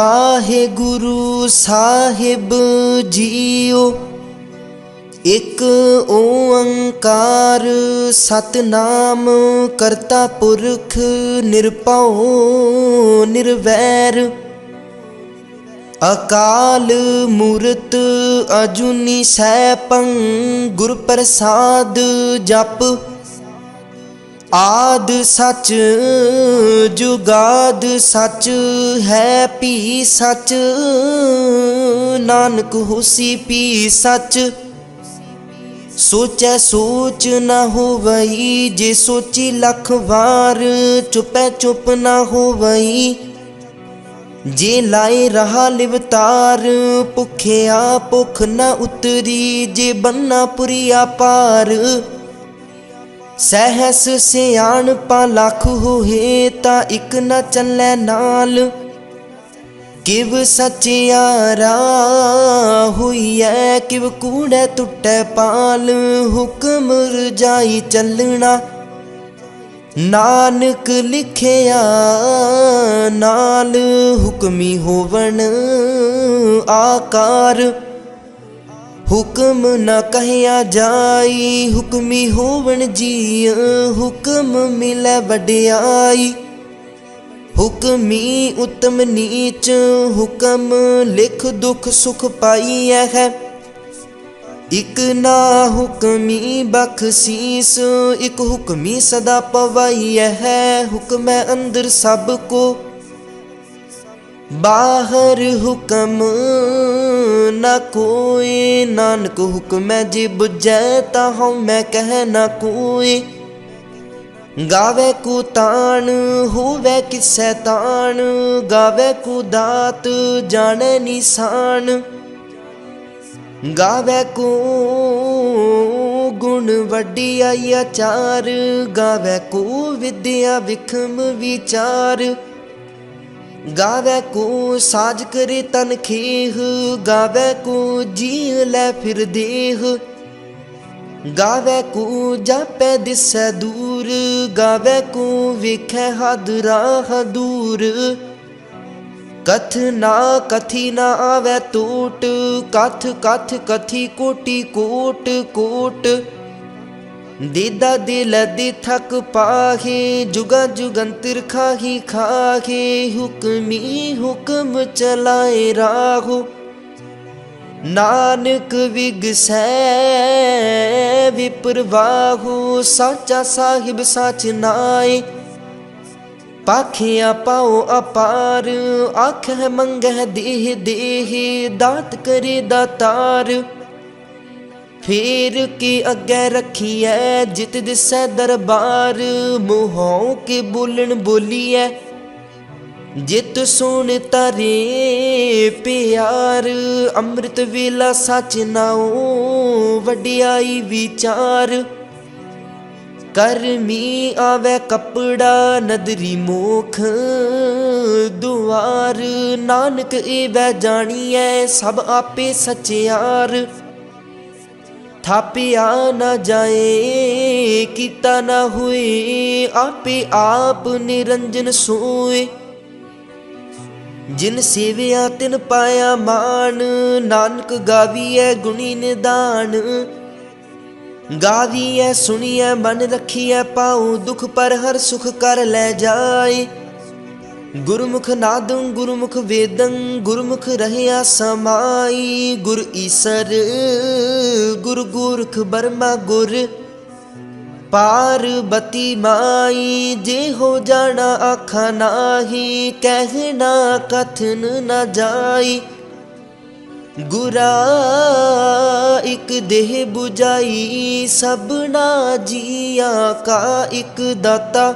आहे गुरु साहिब जीओ, एक ओंकार सतनाम करता पुरख निरभउ निर्वैर। अकाल मूरत अजूनी सैभं गुर प्रसाद जप। आद सच जुगाद सच है भी सच, नानक होसी भी सच। सोचै सोच न होवई, जे सोची लख वार चुपै चुप न होवई। जे लाए रहा लिवतार, भुखिया भुख न उतरी, जे बन्ना पुरिया पार। सहस सियाणपा लख होए, ता इक न चलै नाल। किव सचियारा होइए, किव कूड़े टुटै पाल। हुक्म रजाई चलना नानक लिखिया नाल। हुक्मी होवन आकार, हुक्म न कहिया जाई। हुक्मी होवन जी हुक्म मिलै वड्याई। हुक्मी उत्तम नीच हुक्म लिख दुख सुख पाईऐ है। इक ना हुक्मी बख्शीस, इक हुक्मी सदा पवाईऐ है। हुक्म अंदर सब को बाहर हुक्म न कोई। नानक हुक्म जे बुझै ता हऊँ मैं कह न कोई। गावे को तान होवे किसै तान, गावे को दात जाने निशान। गावे को गुण वड्डियाई आचार, गावे को विद्या विखम विचार। गावे को साज करे तन खेह, गावे को जी लै फिर देह। गावे को जापै दिसै दूर, गावे को वेखै हद राह दूर। कथ ना कथी ना आवे टोट, कथ कथ कथी कोटि कोट कोट। देदा दिल दे थक पाहे, जुगा जुगंतर खाही खाहे। हुक्मी हुक्म चलाए राहो, नानक विगसै विप्रवाहो। साचा साहिब साच नाए, पाखिया पाओ अपार। आखै मंगै देह देह, दात करे दातार। फेर के अग्गै रखिए जित दिसै दरबार। मुँहों के बोलन बोलिए जित सुन तारे प्यार। अमृत वेला सच नाओ वड्याई विचार। करमी आवे कपड़ा नदरी मोख दुआर। नानक एवै जानिए सब आपे सचियार। थापिया न जाए किता न हुए, आपे आप निरंजन सोए। जिन सेविया तिन पाया मान, नानक गावीऐ गुणी निदान। गावीऐ सुनिए मन रखिए पाऊँ, दुख पर हर सुख कर लै जाए। गुरमुख नादं गुरमुख वेदं, गुरमुख रहया समाई। गुर ईसर गुर गोरख बर्मा गुर पार्वती माई। जे हो जाना आखा नाही, कहना कथन न जाई। गुरा इक देह बुझाई, सबना जिया का इक दाता।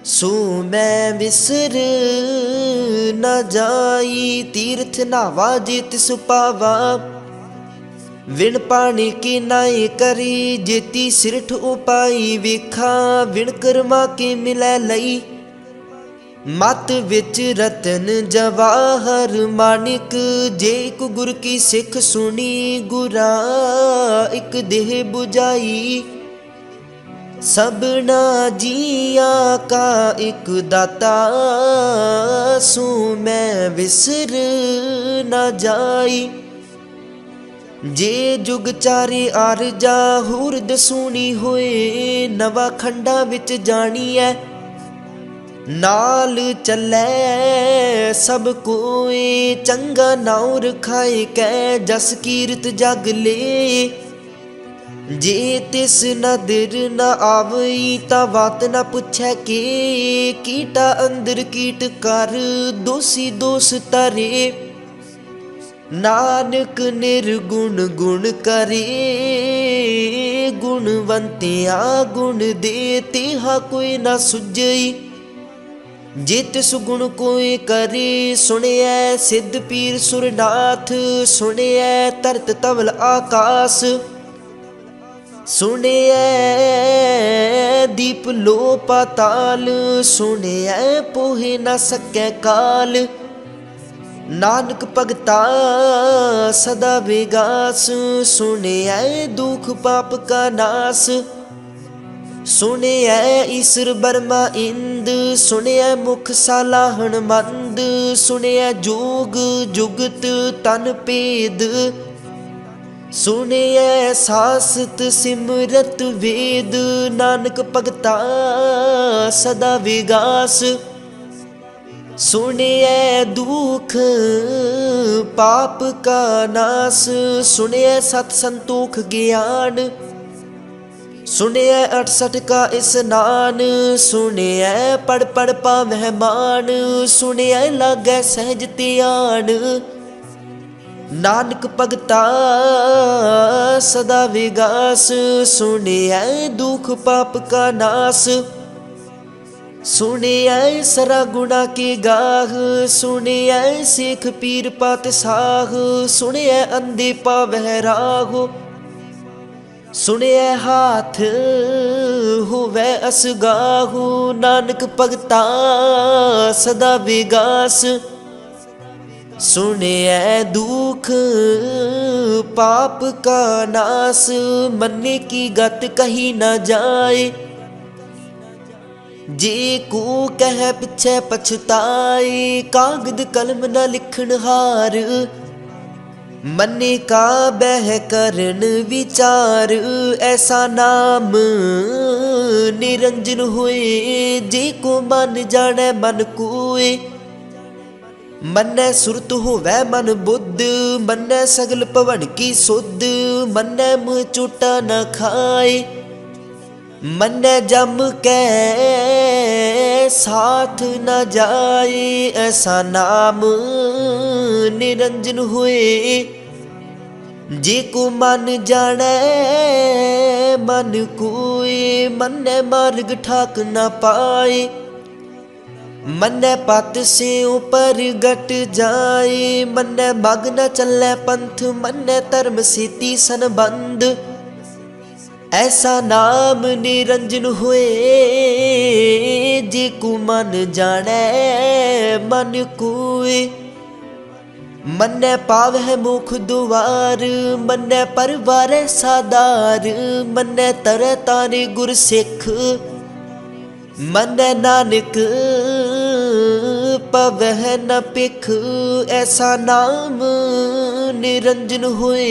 सो मैं विसर न जाई, तीर्थ नावा जे तिस पावा। विण पानी की नाई करी, जेती सिरठ उपाई वेखा। विण कर्मा के मिलै लई, मत विच रतन जवाहर मानिक। जे इक गुर की सिख सुनी, गुरा इक देह बुझाई। सबना जिया का एक दाता, सो मैं विसर न जाई। जे जुग चारे आरजा हुरद सुनी होए, नवा खंडा विच जानी है। नाल चलै सब कोई, चंगा नाउ रखाए कै जस कीरत जग ले। जे तिस नदर न आवई ता बात न पुछै के, कीटा अंदर कीट कर दोषी दोष तरे। नानक निर्गुण गुण करे, गुणवंतिया गुण दे तिहा कोई न सुझई। जे तिस गुण कोई करे, सुनिया सिद्ध पीर सुरनाथ। सुनिया धरत तवल आकाश, सुनिया दीप लो पाताल। सुनिया पोहे न सकै काल, नानक भगता सदा विगास। सुनिया दुख पाप का नाश, सुनिया ईश्वर बर्मा इंद। सुनिया मुख सालाहन मंद, सुनिया जोग जुगत तन भेद। सुनिया सासत सिमरत वेद, नानक भगता सदा विगास। सुनिया दुख पाप का नाश, सुनिया सत संतोख ज्ञान। सुनिया 68 का स्नान, सुनिया पढ़ पढ़ पावै मान। सुनिया लागै सहज ध्यान, नानक भगता सदा विगास। सुनिया दुख पाप का नाश, सुनिया सरा गुणा के गाह। सुनिया सिख पीर पातशाह, सुनिया अंधे पावै राह। सुनिया हाथ होवै असगाहु, नानक भगता सदा विगास। सुनिया दुख पाप का नाश, मन्ने की गत कही न जाए। जे को कह पिछे पछताए, कागद कलम न लिखन हार। मन्ने का बह करन विचार, ऐसा नाम निरंजन होए। जे को मन जाने मन कोय, मन्नै सुरत होवै मन बुद्ध। मन्नै सगल भवन की सुध, मन्नै मुँह चोटा न खाए। मन्नै जम कै साथ न जाए, ऐसा नाम निरंजन होए। जे को मन जाने मन कोय, मन्नै मार्ग ठाक न पाए। मन्नै पत से ऊपर गट जाए, मन्नै मग न चलै पंथ। मन्नै धर्म सेती संबंध, ऐसा नाम निरंजन होए। जे को मन जाने मन कोय, मन्नै पावै मुख दुआर। मन्नै परवारै सादार, मन्नै तरह तारे गुर सिख। मन्नै नानक पवह न पिख, ऐसा नाम निरंजन होए।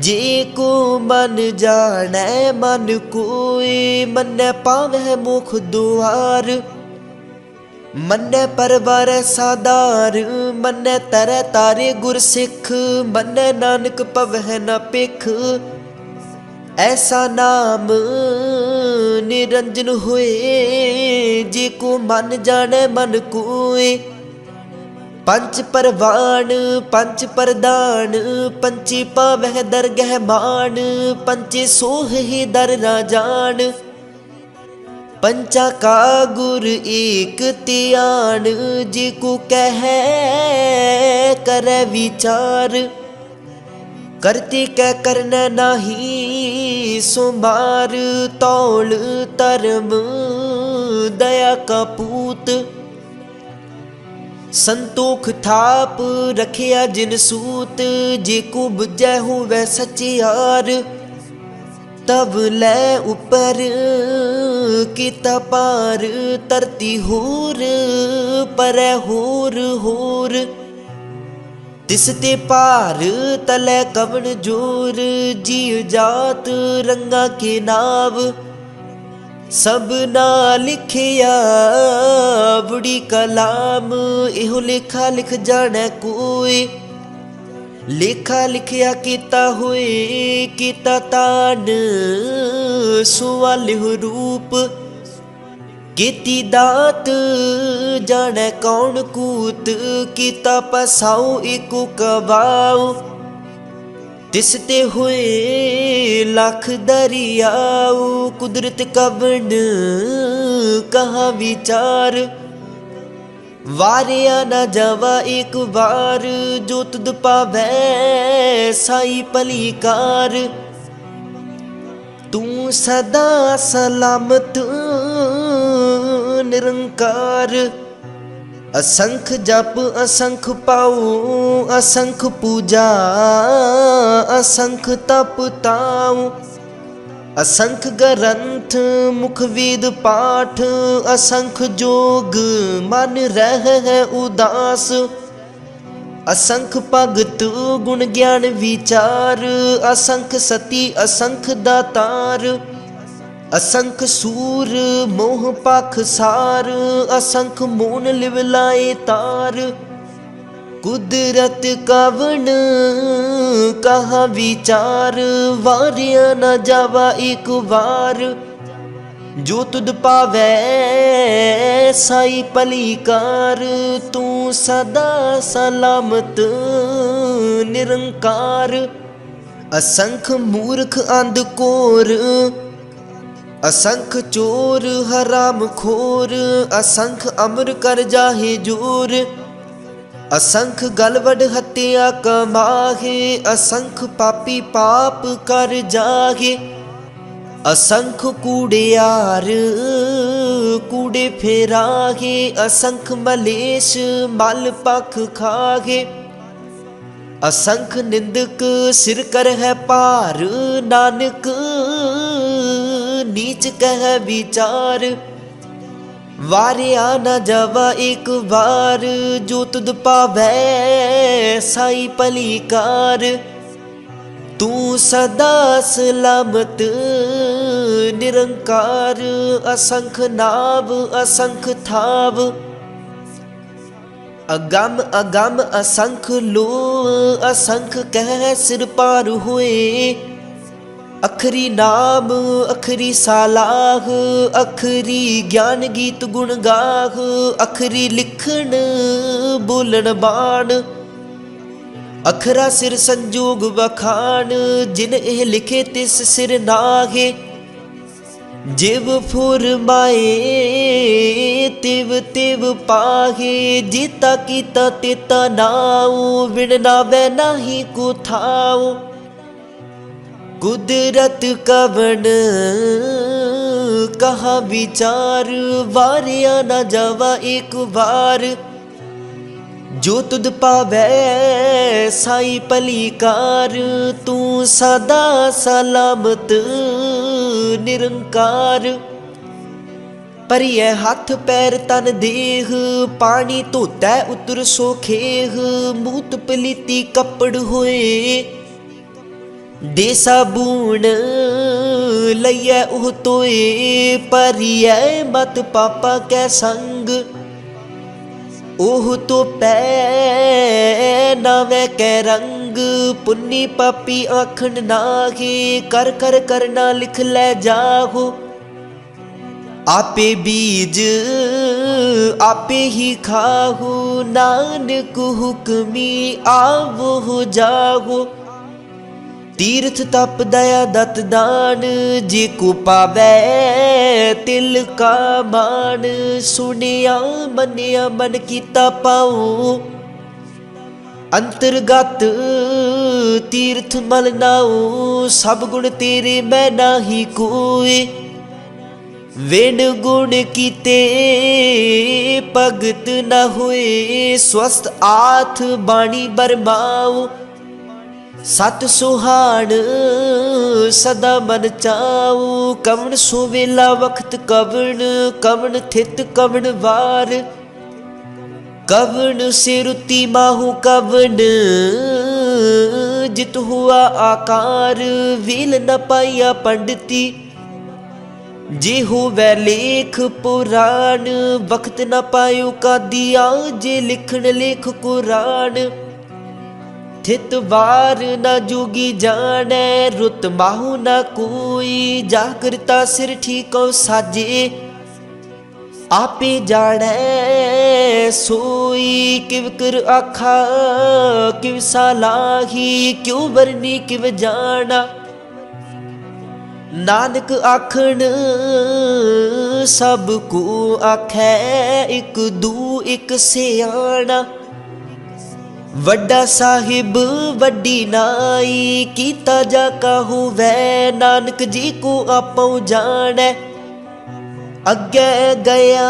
जे को मन जाने मन कोय, मन्नै पावै मुख दुआर। मन्नै परवारै सादार, मन्नै तरह तारे गुर सिख। मन्नै नानक पवह न पिख, ऐसा नाम निरंजन होए। जे को मन जाने मन कोय, पंच परवान पंच प्रदान। पंचे पावै दरगह मान, पंचे सोह ही दर ना जान। पंचा का गुर एक त्यान, जे को कह करे विचार। करते कै करना नाही सो मार, तौल धर्म दया का पूत। संतोख थाप रखिया जिन सूत, जे को बुझै होवै सचियार। तब लै उपर किता पार, धरती होर परै होर होर। तिस ते पार तलै कवन जोर, जीव जात रंगा के नाव। सब ना लिखिया बुढ़ी कलाम, इहो लेखा लिख जाने कोई। लेखा लिखिया कीता होए कीता तान, सुवालिह रूप। कीती दात जाने कौन कूत, कीता पसाओ एको कबाओ। तिस ते होए लाख दरियाओ, कुदरत कवन कहा विचार। वारिया न जावा एक बार, जो तुद पावै साई पलीकार। तू सदा सलामत निरंकार। असंख जप असंख पाओ, असंख पूजा असंख तप ताओ। असंख ग्रंथ मुख वेद पाठ, असंख जोग मन रह उदास। असंख भगत गुण ज्ञान विचार, असंख सती असंख दातार। असंख सूर मोह पाख सार, असंख मोन लिवलाए तार। कुदरत कवन कहा विचार, वारिया न जावा एक बार। जो तुद पावै साई पलीकार, तू सदा सलामत निरंकार। असंख मूर्ख अंधकोर, असंख चोर हराम खोर। असंख अमर कर जाहे जोर, असंख गलवड हत्या कमाहे। असंख पापी पाप कर जाहे। असंख कूड़ियार कूड़े फेराहे, असंख मलेश मल पख खाहे। असंख निंदक सिर कर है पार, नानक नीच कह विचार। वारिया न जावा एक बार, जो तुद पावै साई पलीकार। तू सदा सलामत निरंकार, असंख नाव असंख थाव। अगम अगम असंख लो, असंख कह सिर पार होए। अखरी नाम अखरी सालाह, अखरी ज्ञान गीत गुण गाह। अखरी लिखण बोलन बाण, अखरा सिर संजोग बखान। जिन एह लिखे तिस सिर नाहे, जिव फुरमाए तिव तिव पाहे। जीता कीता तेता नाऊ, बिन नावै नाही को थाऊ। कुदरत कवन कहा विचार, वारिया न जावा एक बार। जो तुद पावै साई पलीकार, तू सदा सलामत निरंकार। परियै हथ पैर तन देह, पानी धोतै उतर सोखेह। मूत पलीती कपड़ होए, दे साबून लइयै ओह तोए। परियै मत पापा कै संग, ओह तो पै नावै कै रंग। पुन्नी पापी आखन नाहे, कर कर करना लिख लै जाहो। आपे बीज आपे ही खाहो, नानक हुक्मी आवो जाहो। तीर्थ तप दया दत दान, जे को पावै तिल का मान। सुनिया मनिया मन कीता पाओ, अंतर्गत तीर्थ मल नाओ। सब गुण तेरे मैं नाही कोय, वेण गुण कीते भगत न होए। स्वस्थ आथ बाणी बरमाओ, सत सुहाण सदा मन चाऊ, कवन सुवेला वक्त कवन, कवन थित कवन वार, कवन से रुति माहू कवन जित हुआ आकार, वील न पाइया पंडिती जे होवै लेख पुराण, वक्त न पायो का दिया जे लिखण लेख कुरान, थित वार न जोगी जाने, रुत माहू न कोई, जागृता सिर ठीको साजे, आपे जाने सोई, किव कर आखा किव सालाही, क्यों बरनी किव जाना, नानक आखण सब को आखै, एक दू एक सियाणा, वड्डा साहिब वड्डी नाई, कीता जा कहू वै, नानक जी को आपो जानै, अगे गया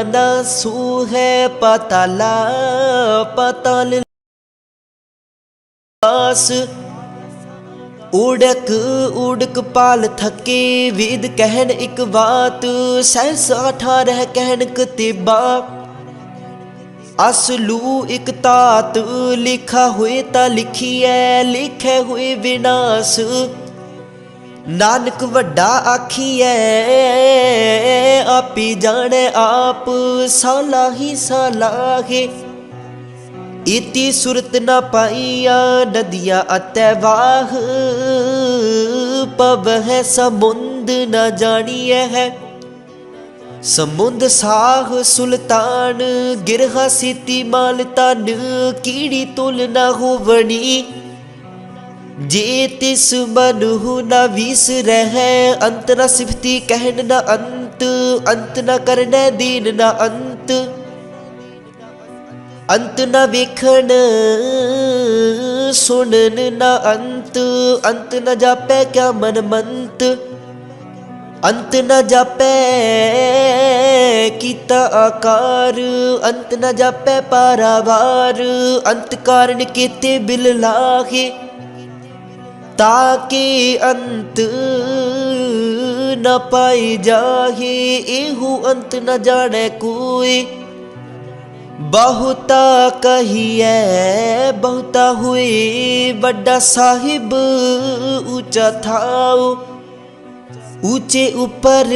ना सू है पाताला, पाताल पास, उड़क उड़क पाल थके, वेद कहन एक बात, सहस 18 कहन कतिबा, असलू एक तात, लिखा हुए ता लिखिए, लिखे हुए विनाश, नानक वड्डा आखिए, आपी जाने आप, सालाही सालाहे, इति सुरत न पाइया, नदिया अतवाह, पव है समुंद न जानिए है, समुंद साह सुल्तान, गिरहा सीती माल तन, कीड़ी तुल न होवनी, जे तिस मनहु न विस रह, अंत न सिफती कहन न अंत, अंत न करने दीन न अंत, अंत न वेखण सुनन न अंत, अंत न जापै क्या मन मंत, अंत न जापै कीता आकार, अंत न जापै पारावार, अंत कारण केते बिल लाहे, ताके अंत न पाई जाहे, एहू अंत न जाने कोई, बहुता कहिए बहुता हुए, बड़ा साहिब ऊंचा थाओ, ऊंचे ऊपर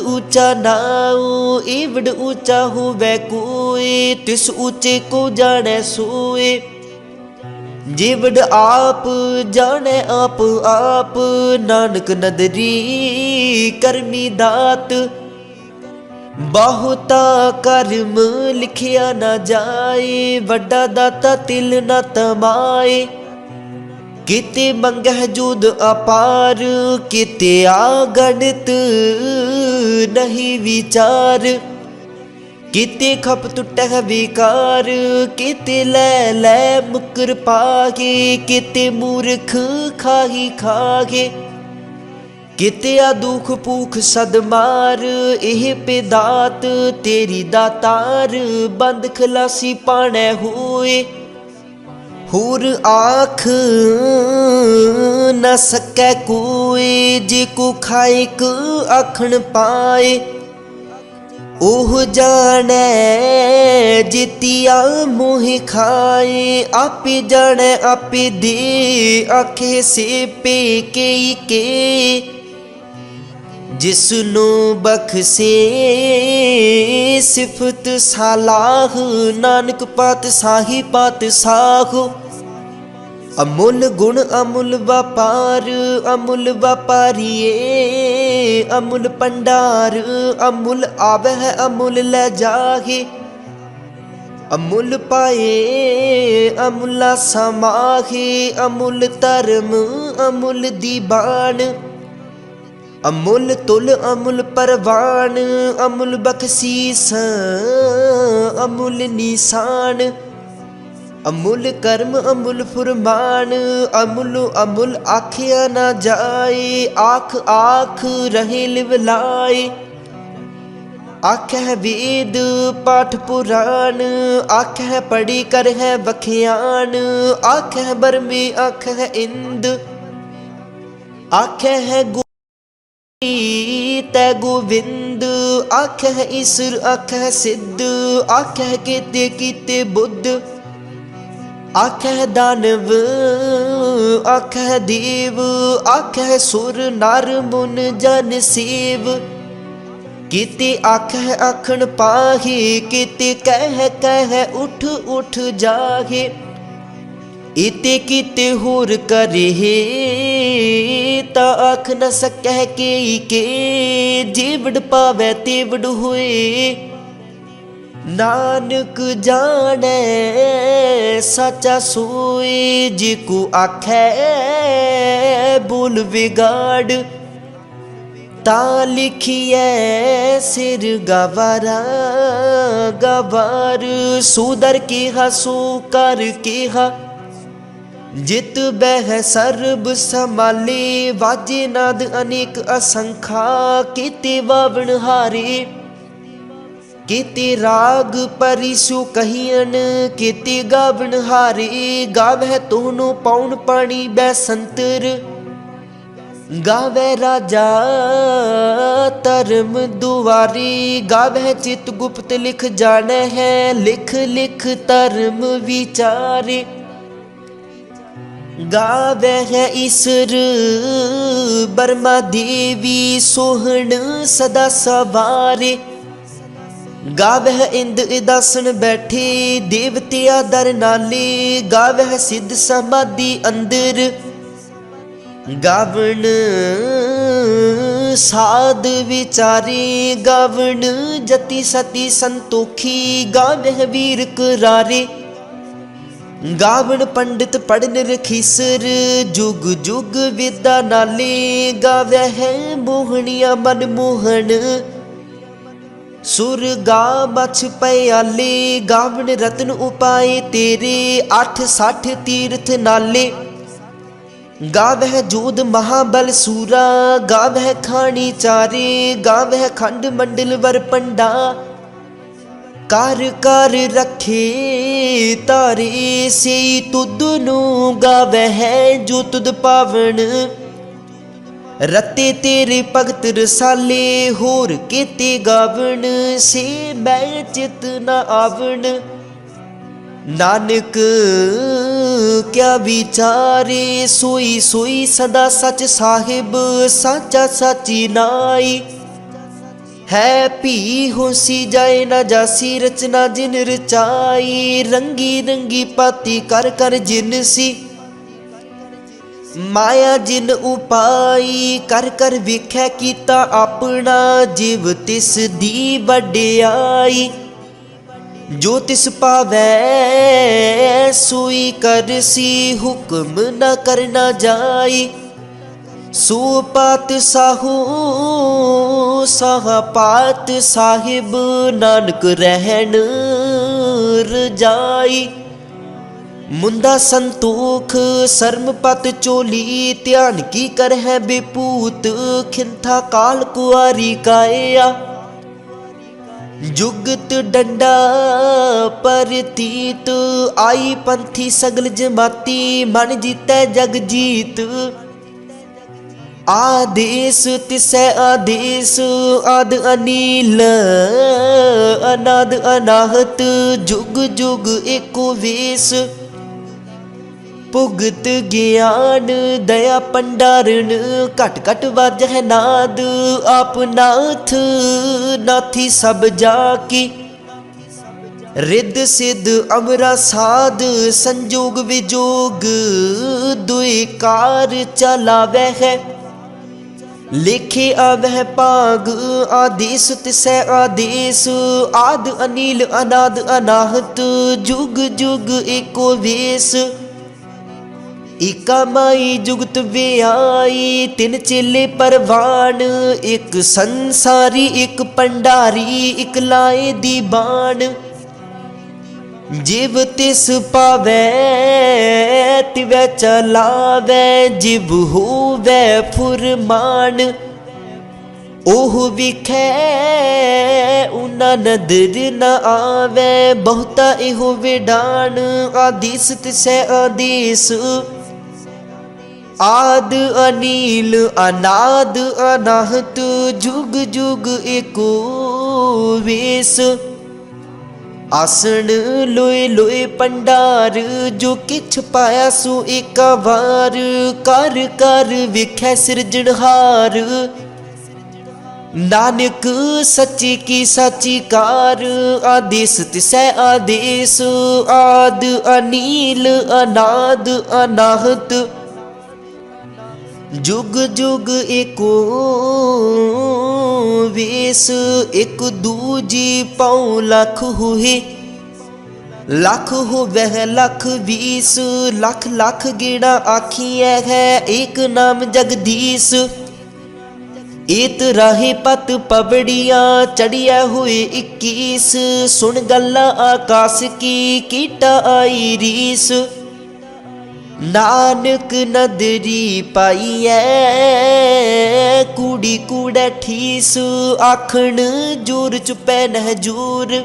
ऊंचा नाओ, एवड ऊंचा हुवे कोई, तिस ऊंचे को जाने सोए, जेवड आप जाने आप आप, नानक नदरी करमी दात, बहुता कर्म लिखिया न जाए, वड्डा दाता तिल न तमाए, किते मंगह जुद अपार, किते आगणित नहीं विचार, किते खप टुटह विकार, किते लै लै मुकर पागे, किते मूर्ख खाही खागे, कित्या दुख भूख सदमार, एह पेदात तेरी दातार, बंद खलासी पाने होए, होर आख न सकै कोई, जे को खाइक आखण पाए, ओह जाने जितिया मोह खाए, आपे जाने आपे दे, आखे से पे के, जिसनु बख्शे सिफत सालाह, नानक पातशाही पातशाह, अमुल गुण अमुल व्यापार, अमुल व्यापारिये अमुल भंडार, अमुल आवह अमुल ले जाहे, अमुल पाए अमुला समाहे, अमुल धर्म अमुल दीवान, अमुल तुल अमुल परवान, अमुल बख्शीस अमुल निशान, अमुल कर्म अमुल फुरमान, अमुल अमुल आखिया न जाए, आख आख रहे लिवलाए, आखै वेद पाठ पुराण, आखै पढ़ी कर है बखियान। आखै बरमे आखै इंद, आखै है तै गोविंद। आखै ईसर आखै सिद्ध, आखै केते कीते बुद्ध। आखै दानव आखै देव, आखै सुर नर मुन जन सेव। किते आखै आखण पाहे, किते कह उठ उठ जाहे। इते किते होर करे ता आख न सकह के जेवड़ पावै तेवड़ होए। नानक जानै साचा सोए, जिको आखै बोल बिगाड़। ता लिखिए सिर गवारा गवार, सूदर केहा सो कर केहा। जित बह सर्ब समाले, वाजे नाद अनेक असंखा। केते वावण हारे केते राग परिसु कहियन, केते गावण हारे। गावै तोहनो पौन पानी बैसंतर, गावै राजा धर्म दुआरे। गावै चित गुप्त लिख जानै है, लिख लिख धर्म विचारे। गावै है ईसर बर्मा देवी, सोहन सदा सवारे। गावै इंद इदासन बैठे, देवतिया दर नाले। गावै सिद्ध समाधि अंदर, गावण साध विचारे। गावण जति सती संतोखी, गावह वीर करारे। गावण पंडित पढ़न रखीसर, जुग जुग विद्या नाले। गावह मोहनिया मनमोहन, सुर गा मछ पयाले। गावण रतन उपाय तेरे, 8 60 तीर्थ नाले। गावह जोध महाबल सूरा, गावह खानी चारे। गावह खंड मंडल वर पंडा, कर कर रखे तारे। से तुद नू गावह जो तुद पावण, रते तेरे भगत रसाले। होर केते गावण, से मैं चित न आवण। नानक क्या विचारे, सोई सोई सदा सच साहिब। साचा साची नाई, है भी होसी जाए न जासी। रचना जिन रचाई, रंगी रंगी पाती कर कर जिनसी। माया जिन उपाई, कर कर विखै कीता अपना। जिव तिस दी वड्याई, जो तिस पावै सोई करसी। हुक्म न करना जाई, सो पात साहू साह पात साहिब। नानक रहन रजाई, मुंदा संतोख शर्म पत चोली। ध्यान की कर है बेपूत, खिंथा काल कुआरी काया। जुगत डंडा परतीत, आई पंथी सगल जमाती। मन जीतै जग जीत, आदेश तिसै आदेश। आद अनील अनाद अनाहत, जुग जुग एको वेश। भुगत ज्ञान दया भंडारण, घट घट वाजह नाद। आप नाथ नाथी सब जाकी, रिद सिद्ध अमरा साध। संजोग विजोग दुई कार चलावै है, लेखे आवह भाग। आदेश तिसै आदेश, आद अनील अनाद अनाहत। जुग जुग एको वेश, इका माई जुगत व्याई। तिन चेले परवान, एक संसारी एक भंडारी। इक लाए दी बाण, जिव तिस पावै तिवै चलावै। जिव होवै फुरमान, ओह विखै उना नदर न आवे, बहुता इहो विडान आदेश तिसै आदेश। आद अनील अनाद अनाहत, जुग जुग एको वेश। आसन लोए लोए पंडार, जो किछ पाया सो एका वार। कर कर विखै सिरजनहार, नानक सच्ची की साची कार। आदेश तिसै आदेश, आद अनील अनाद अनाहत, जुग जुग एको वेश। एक दूजी पाँव लख हुए, लख हो वह लख बीस। लख लख गेड़ा आखिए है, एक नाम जगदीश। एत राहे पत पबड़िया, चढ़िया हुए 21। सुन गल्ला आकाश की, कीटा आई रीस। नानक नदरी पाईऐ, कूड़ी कूड़ै ठीस। आखण जोर चुपै नह जोर,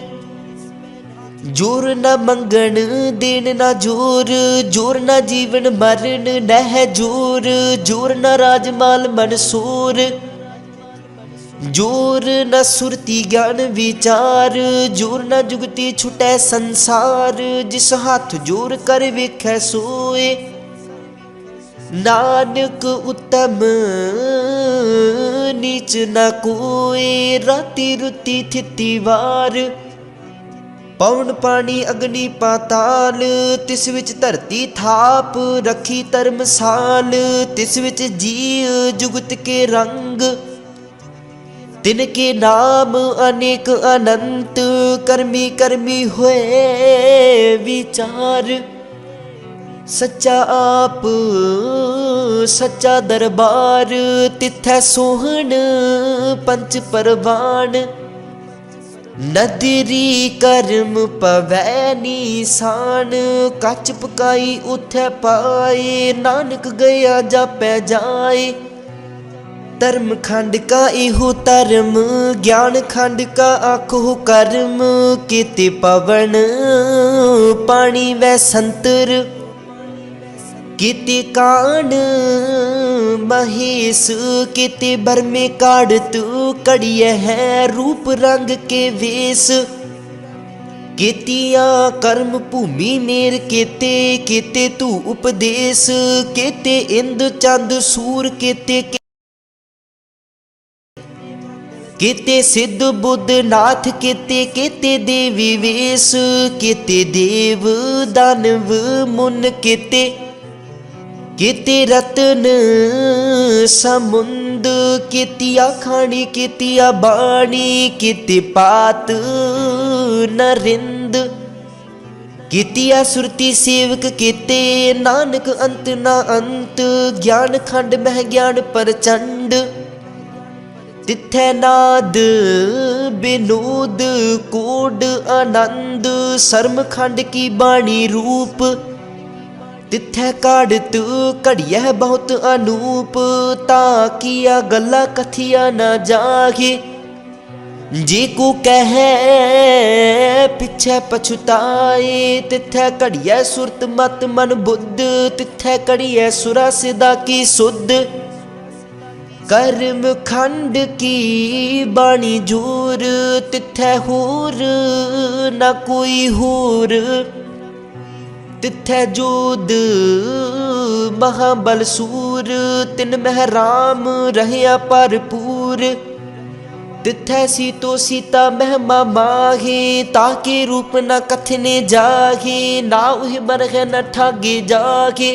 जोर न मंगण देन न जोर। जोर न जीवन मरण नह जोर, जोर न राजमाल मनसूर। जोर न सुरती ज्ञान विचार, जोर न जुगती छुटै संसार। जिस हाथ जोर कर वेखै सोए, नानक उत्तम नीच न कोय। राति रुति थिति वार, पवन पानी अग्नि पाताल। तिस विच धरती थाप, रखी धर्मसाल। तिस विच जीव जुगत के रंग, तिनके नाम अनेक अनंत। कर्मी कर्मी होए विचार, सच्चा आप सच्चा दरबार। तिथै सोहन पंच परवान, नदरी कर्म पवै निशान। कच पकाई उथै पाए, नानक गया जापै जाए। धर्म खंड का इहो धर्म, ज्ञान खंड का आखो कर्म। केते पवन पानी वै संतर, केते कान महेश। केते बरमे काढ़त कड़िय है, रूप रंग के वेश। केतिया कर्म भूमि मेर केते, केते तू उपदेश। केते इंद चंद सूर, केते केते सिद्ध बुद्ध नाथ। केते केते देवी वेश, केते देव दानव मुन। केते केते रतन समुंद। केतिया खानी केतिया बाणी, केते पात नरिंद। केतिया सुरती सेवक केते, नानक अंत ना अंत। ज्ञान खंड मह ज्ञान प्रचंड, तिथै नाद विनोद कोड आनंद। शर्म खंड की बाणी रूप, तिथै काढ़त घड़िया बहुत अनूप। ता किया गल्ला कथिया न जागे, जे को कहे पिछै पछुताए। तिथै घड़िया सुरत मत मन बुद्ध, तिथै कड़िया सुरा सिदा की सुध। कर्म खंड की बाणी जोर, तिथै होर न कोई होर। तिथै जोध महाबल सूर, तिन मह राम रहया भरपूर। तिथै सीतो सीता महिमा माहे, ताके रूप न कथने जागे। ना उह मरह न ठागे जागे,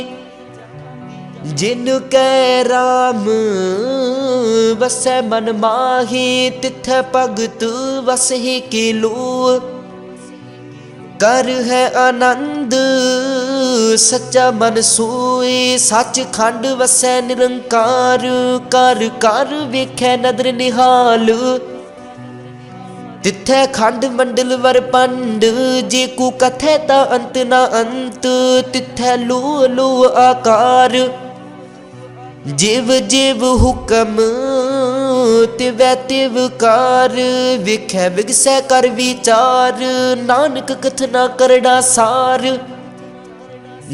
जिन कै राम वसै मन माहे। तिथै भगत वसहे के लो, कर है आनंद सच्चा मन सोए। सच खंड वसै निरंकार, कर कर वेखै नदर निहाल। तिथै खंड मंडल वर पंड, जे को कथै ता अंत ना अंत। तिथै लो लो आकार, जिव जिव हुक्म ਤਿਵੈ ਤਿਵਕਾਰ ਵੇਖੈ ਵਿਗਸੈ ਕਰ ਵਿਚਾਰ ਨਾਨਕ ਕਥਨਾ ਕਰੜਾ ਸਾਰ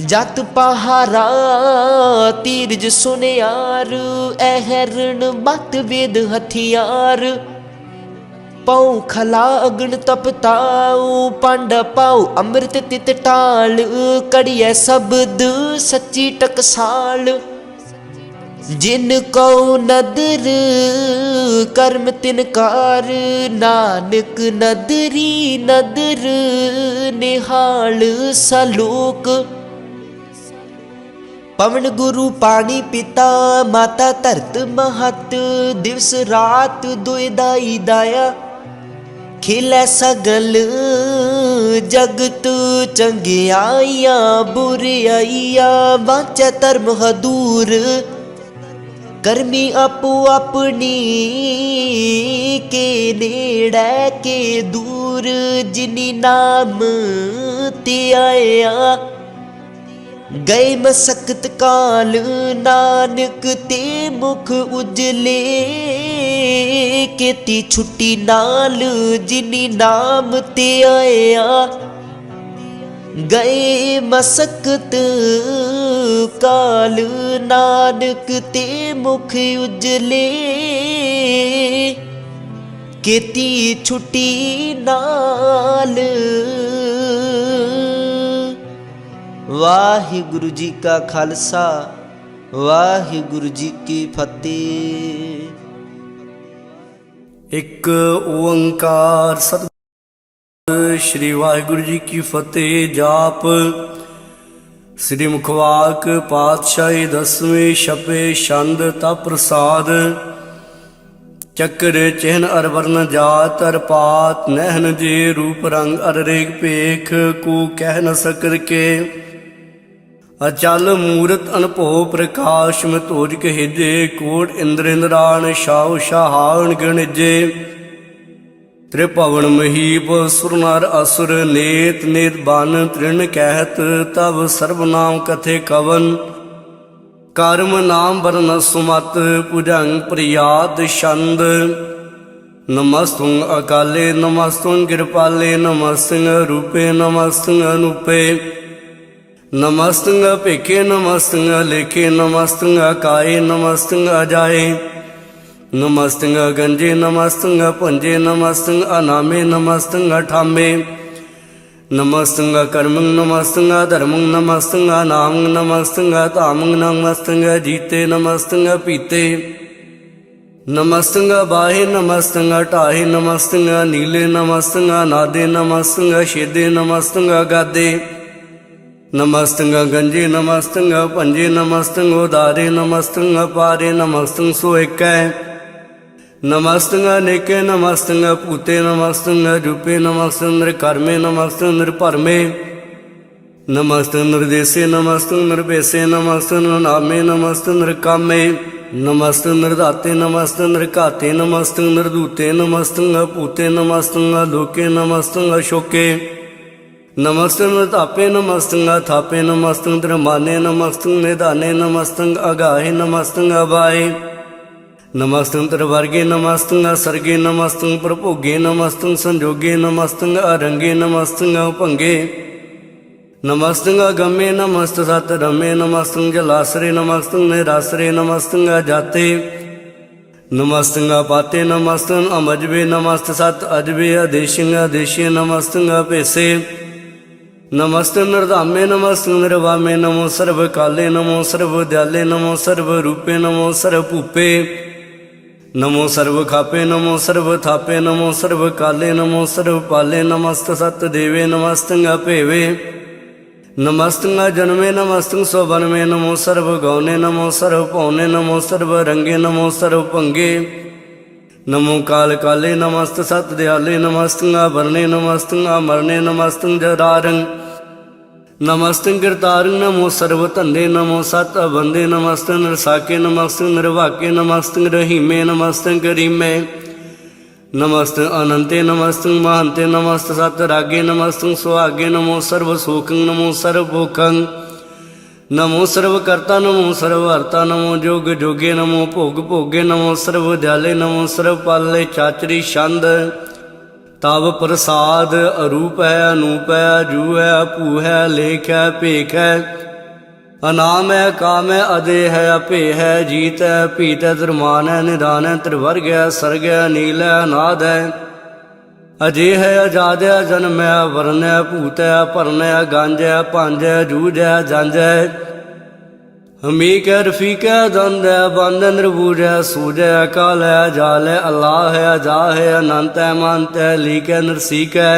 ਜਤ ਪਹਾਰਾ ਤੀਰਜ ਸੁਨਿਆਰ ਐ ਰਣ ਮਤ ਵੇਦ ਹਥਿਆਰ ਪਉ ਖਲਾ ਅਗਨ ਤਪਤਾਉ ਪਾਂਡਾ ਪਾਉ ਅੰਮ੍ਰਿਤ ਤਿਤ ਟਾਲ ਕੜੀਐ ਸ਼ਬਦ ਸੱਚੀ ਟਕਸਾਲ ਜਿਨ ਕਉ ਨਦਰ ਕਰਮ ਤਿਨਕਾਰ ਨਾਨਕ ਨਦਰੀ ਨਦਰ ਨਿਹਾਲ ਸਲੋਕ ਪਵਨ ਗੁਰੂ ਪਾਣੀ ਪਿਤਾ ਮਾਤਾ ਧਰਤ ਮਹਤ ਦਿਵਸ ਰਾਤ ਦੁਇ ਦਾਈ ਦਾਇਆ ਖਿਲੈ ਸਗਲ ਜਗਤ ਚੰਗਿਆਈਆਂ ਬੁਰਿਆਈਆਂ ਵਾਂਚੈ ਧਰਮ ਹਦੂਰ ਕਰਮੀ ਆਪੋ ਆਪਣੀ ਕੇ ਨੇੜੇ ਕੇ ਦੂਰ ਜਿਨੀ ਨਾਮ ਤੇ ਆਇਆ ਗਏ ਮਸਕਤ ਕਾਲ ਨਾਨਕ ਤੇ ਮੁਖ ਉਜਲੇ ਕੀਤੀ ਛੁੱਟੀ ਨਾਲ ਜਿਨੀ ਨਾਮ ਤੇ ਆਇਆ ਗਏ ਮਸਕਤ ਕਾਲ ਨਾਨਕ ਤੇ ਮੁਖ ਉਜਲੇ ਕੀਤੀ ਛੁੱਟੀ ਨਾਲ। ਵਾਹਿਗੁਰੂ ਜੀ ਕਾ ਖਾਲਸਾ ਵਾਹਿਗੁਰੂ ਜੀ ਕੀ ਫਤਿਹ। ਇੱਕ ਓੰਕਾਰ ਸਤਿਗੁਰੂ ਸ਼੍ਰੀ ਵਾਹਿਗੁਰੂ ਜੀ ਕੀ ਫਤਿਹ। ਜਾਪ ਸ੍ਰੀ ਮੁਖਵਾਕ ਪਾਤਸ਼ਾਹੀ ਦਸਵੇਂ ਛਪੇ ਛੰਦ ਤਾ ਪ੍ਰਸਾਦ। ਚੱਕਰ ਚਿਹਨ ਅਰ ਵਰਨ ਜਾਤ ਅਰ ਪਾਤ ਨਹਿਨ ਜੇ ਰੂਪ ਰੰਗ ਅਰ ਰੇਖ ਭੇਖ ਕੋ ਕਹਿ ਨ ਸਕਰ ਕੇ। ਅਚਲ ਮੂਰਤ ਅਨਭਉ ਪ੍ਰਕਾਸ਼ ਮਤੋਜ ਕਹੇਜੇ ਕੋਟ ਇੰਦਰ ਇੰਦਰਾਣ ਸ਼ਾਉ ਸ਼ਾਹਾਣ ਗਣਿਜੇ। ਤ੍ਰਿਭਵਨ ਮਹੀਪ ਸੁਰ ਨਰ ਅਸੁਰ ਨੇਤ ਨੇਤ ਬਨ ਤ੍ਰਿਣ ਕਹਿਤ ਤਬ ਸਰਬ ਨਾਮ ਕਥੇ ਕਵਨ। ਕਰਮ ਨਾਮ ਵਰਨ ਸੁਮਤ ਭੁਜੰਗ ਪ੍ਰਿਆਦ ਛੰਦ। ਨਮਸਤੁੰ ਅਕਾਲੇ ਨਮਸਤੁੰ ਕਿਰਪਾਲੇ ਨਮਸਤੁੰ ਰੂਪੇ ਨਮਸਤੁੰ ਅਨੂਪੇ। ਨਮਸਤੁੰ ਭੇਖੇ ਨਮਸਤੁੰ ਲੇਖੇ ਨਮਸਤੁੰ ਅਕਾਏ ਨਮਸਤੁੰ ਅਜਾਏ। ਨਮਸਤੁੰ ਗੰਜੇ ਨਮਸਤੁੰ ਭੁੰਜੇ ਨਮਸਤੁੰ ਅਨਾਮੇ ਨਮਸਤੁੰ ਅਠਾਮੇ। ਨਮਸਤੁੰ ਕਰਮੰ ਨਮਸਤੁੰ ਧਰਮੰ ਨਮਸਤੁੰ ਨਾਮੰ ਨਮਸਤੁੰ ਧਾਮੰ ਨਮਸਤੁੰ ਜੀਤੇ ਨਮਸਤੁੰ ਪੀਤੇ। ਨਮਸਤੁੰ ਬਾਹੇ ਨਮਸਤੁੰ ਢਾਹੇ ਨਮਸਤੁੰ ਨੀਲੇ ਨਮਸਤੁੰ ਨਾਦੇ ਨਮਸਤੁੰ ਛੇਦੇ ਨਮਸਤੁੰ ਗਾਦੇ। ਨਮਸਤੁੰ ਗੰਜੇ ਨਮਸਤੁੰ ਭੰਜੇ ਨਮਸਤੁੰ ਉਦਾਰੇ ਨਮਸਤੁੰ ਪਾਰੇ ਨਮਸਤੁੰ ਸੋ ਏਕੈ। ਨਮਸਤੁੰ ਅਨੇਕੇ ਨਮਸਤੁੰ ਭੂਤੇ ਨਮਸਤੁੰ ਰੂਪੇ ਨਮਸਤੁੰ ਨਿਰਕਰਮੇ ਨਮਸਤੁੰ ਨਿਰਭਰਮੇ। ਨਮਸਤੁੰ ਨਿਰਦੇਸੇ ਨਮਸਤੁੰ ਨਿਰਭੇਸੇ ਨਮਸਤੁੰ ਨਾਮੇ ਨਮਸਤੁੰ ਨਿਰਕਾਮੇ। ਨਮਸਤੁੰ ਨਿਰਧਾਤੇ ਨਮਸਤੁੰ ਨਿਰਘਾਤੇ ਨਮਸਤੁੰ ਨਿਰਧੂਤੇ ਨਮਸਤੁੰ ਭੂਤੇ ਨਮਸਤੁੰ ਲੋਕੇ ਨਮਸਤੁੰ ਅਸ਼ੋਕੇ। ਨਮਸਤੁੰ ਨਿਰਧਾਪੇ ਨਮਸਤੁੰ ਥਾਪੇ ਨਮਸਤੁੰ ਧਰਮਾਨੇ ਨਮਸਤੁੰ ਨਿਧਾਨੇ ਨਮਸਤੁੰ ਅਗਾਹੇ ਨਮਸਤੁੰ ਅਬਾਏ। ਨਮਸਤੁੰ ਤਰਵਰਗੇ ਨਮਸਤੁੰ ਸਰਗੇ ਨਮਸਤੁੰ ਪ੍ਰਭੋਗੇ ਨਮਸਤੁੰ ਸੰਜੋਗੇ ਨਮਸਤੁੰ ਅਰੰਗੇ ਨਮਸਤੁੰ ਉਪੰਗੇ। ਨਮਸਤੁੰ ਅਗੰਮੇ ਨਮਸਤ ਸਤ ਰਮੇ ਨਮਸਤੁੰ ਜਲਾਸਰੇ ਨਮਸਤੁੰ ਨਿਰਾਸਰੇ ਨਮਸਤੁੰ ਅਜਾਤੇ। ਨਮਸਤੁੰ ਪਾਤੇ ਨਮਸਤੁੰ ਅਮਜਵੇ ਨਮਸਤ ਸਤ ਅਜਵੇ ਅਦੇਸ਼ਿੰ ਅਦੇਸ਼ੇ ਨਮਸਤੁੰ ਅਭੇਸੇ। ਨਮਸਤੁੰ ਨਿਰਧਾਮੇ ਨਮਸਤੁੰ ਨਿਰਵਾਮੇ ਨਮੋ ਸਰਬ ਕਾਲੇ ਨਮੋ ਸਰਬ ਦਿਆਲੇ ਨਮੋ ਸਰਬ ਰੂਪੇ ਨਮੋ ਸਰਬ ਭੂਪੇ। ਨਮੋ ਸਰਬ ਖਾਪੇ ਨਮੋ ਸਰਬ ਥਾਪੇ ਨਮੋ ਸਰਬ ਕਾਲੇ ਨਮੋ ਸਰਬ ਪਾਲੇ ਨਮਸਤ ਸਤ ਦੇਵੇ ਨਮਸਤੁੰ ਅਭੇਵੇ। ਨਮਸਤੁੰ ਜਨਮੇ ਨਮਸਤੁੰ ਸੋਬਨਮੇ ਨਮੋ ਸਰਬ ਗੌਨੇ ਨਮੋ ਸਰਬ ਭਉਨੇ ਨਮੋ ਸਰਬ ਰੰਗੇ ਨਮੋ ਸਰਬ ਭੰਗੇ। ਨਮੋ ਕਾਲ ਕਾਲੇ ਨਮਸਤ ਸਤ ਦਿਆਲੇ ਨਮਸਤੁੰ ਆਭਰਣੇ ਨਮਸਤੁੰ ਅਮਰਣੇ ਨਮਸਤੁੰ ਜਰਾਰੰ। ਨਮਸਤੁੰ ਗਿਰਤਾਰੰ ਨਮੋ ਸਰਬ ਧੰਦੇ ਨਮੋ ਸਤ ਅਬੰਦੇ ਨਮਸਤੁੰ ਨਿਰਸਾਕੇ ਨਮਸਤੁੰ ਨਿਰਵਾਕੇ ਨਮਸਤੁੰ ਰਹੀਮੇ ਨਮਸਤੁੰ ਕਰੀਮੇ। ਨਮਸਤੁੰ ਅਨੰਤੇ ਨਮਸਤੁੰ ਮਹੰਤੇ ਨਮਸਤ ਸਤ ਰਾਗੇ ਨਮਸਤੁੰ ਸੁਹਾਗੇ ਨਮੋ ਸਰਬ ਸੋਖੰ ਨਮੋ ਸਰਬ ਭੋਖੰ। नमो सर्वकर्ता नमो सर्वहर्ता नमो जोग जोगे नमो भोग भोगे नमो सर्व दयाले नमो सर्व पाले चाचरी छंद तब प्रसाद अरूप है अनूप है अजू है अभू है लेख है भेख है अनाम है काम है अदे है अपे है जीत है पीत है धरमान है निदान है त्रिवर्ग है सर्ग है नील है अनाद है अजय है आजाद है जन्म है वर्ण है भूत है भरन है गंज है पंज है जूझ है जंज है हमीक है रफीक है दंद है बंद है निर्बूज है सूझ है काल है जाल है अल्लाह है अजा है अनंत है मंत है लीक है नरसीक है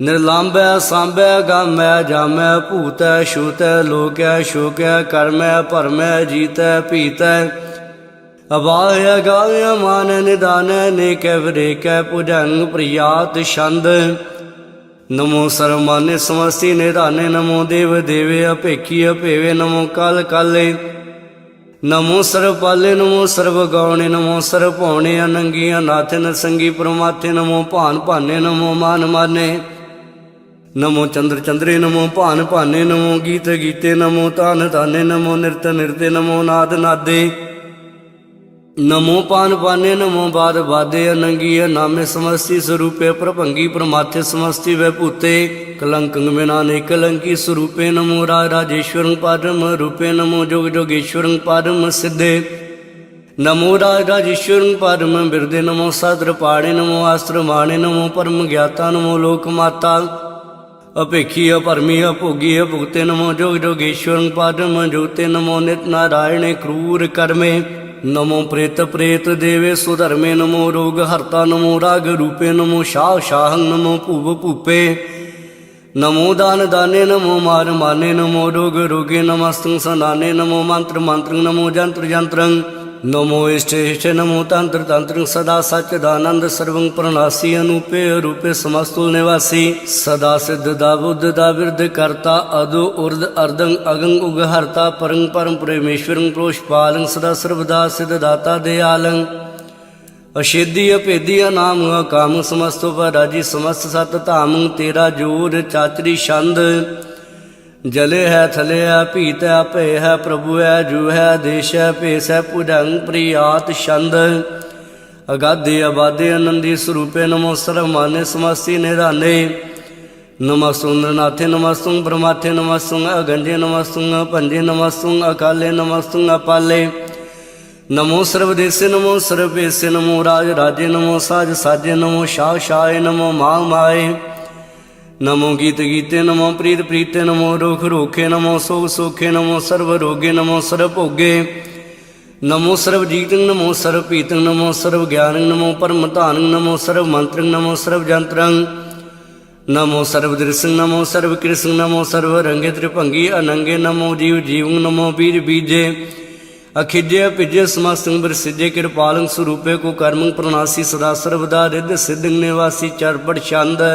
निर्लंब है सांब है गम है जम है भूत है छूत है लोक है शोक है कर्म है भरम है जीत है पीत है अवाह है गाल है मान है निदान है नेक है विरेक है भुजंग प्रियात छंद नमो सर्वमान्य समस्ति निधाने नमो देव देवे अपेखी अपेवे नमो काल काले नमो सर्वपाले नमो सर्वगौणे नमो सर्वभौणे अनंगी अनाथ नरसंगी परमाथे नमो भान भाने नमो मान माने नमो चंद्र चंद्रे नमो भान भाने नमो गीत गीते नमो तान ताने नमो नृत नृत्य नमो नाद नादे नमो पान पाने नमो बाद बादे अनंगी नामे समस्ति स्वरूपे प्रभंगी प्रमाथे समस्ति वै भूते कलंकंग में नाने कलंकी स्वरूपे नमो राजेश्वर पारम रूपे नमो जोग जोगेश्वर पारम सिद्धे नमो राजेश्वर पारम बिरदे नमो साद्र पाणे नमो आस्त्र माणे नमो परम ज्ञाता नमो लोक माता अपेखी अपरमी अभोगी भुगते नमो जोग जोगेश्वर पारम जोते नमो नित नारायण क्रूर कर्मे नमो प्रेत प्रेत देवे सुधर्मे नमो रोग हरता नमो राग रूपे नमो शाह शाहं नमो भूव भूपे नमो दान दाने नमो मार माने नमो रोग रोगे नमस्तुं सनाने नमो मंत्र मंत्रं नमो जंत्र जंत्रं नमो इष्ट इष्ट नमो तंत्र तंत्र सदा सच्चिदानंद सर्वं प्रणासी अनूपे रूपे समस्तुल निवासी सदा सिद्ध दा बुद्ध दा विरध करता अदो उर्द अर्दंग अगंग उग हरता परं परम परमेश्वरं प्रोषपालं सदा सर्वदा सिद्ध दाता दयालं अशेदी अभेदी अनाम अकाम समस्तो पराजी समस्त सत धाम तेरा जोर चाचरी छंद जले है थले है भीत है भय है प्रभु है जू है देश है भेस है भुजंग प्रियात छंद अगाधे अबाधे आनंदी स्वरूपे नमो सर्वमान्य समस्ति निधाने नमस्तुं नरनाथे नमस्तुं ब्रह्माथे नमस्तुं अगंजे नमस्तुं पंजे नमस्तुं अकाले नमस्तुं अपाले नमो सर्वदेशे नमो सर्वभेशे नमो राज राजे नमो साज साजे नमो शाह शाहे नमो माँ माए नमो गीत गीते नमो प्रीत प्रीते नमो रोख रोखे नमो सोग सोखे नमो सर्व रोगे नमो सर्व भोगे नमो सर्व जीतं नमो सर्व पीतं नमो सर्व ज्ञानं नमो परम धानं नमो सर्व मंत्रं नमो सर्व जंत्रं नमो सर्व दृश्यं नमो सर्व कृष्ण नमो सर्व रंगे त्रिभंगी अनंगे नमो जीव जीवं नमो बीज बीजे अखिजे पिजे समस्तं प्रसिद्धे कृपालं स्वरूपे को कर्मं प्रणासी सदा सर्वदा रिद्ध सिद्धं निवासी चरपट छंद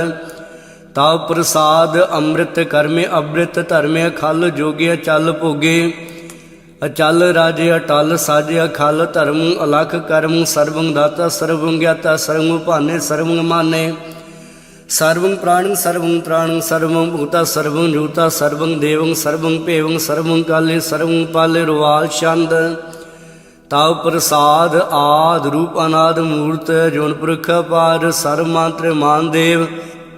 ताव प्रसाद अमृत कर्मे अमृत धर्मे अखल जोगे अचल भोगे अचल राजे अटल साजे अखल धर्म अलख कर्म सर्वं दाता सर्वं ज्ञाता सर्वं भाने सर्वं माने सर्वं प्राणं सर्वं त्राणं सर्वं भूता सर्वं जूता सर्वं देवं सर्वं पेवं सर्वं काले सर्वं पाले रुवाल छंद ताव प्रसाद आद रूप अनाद मूर्त जोन पुरख पार सर्व मंत्र मानदेव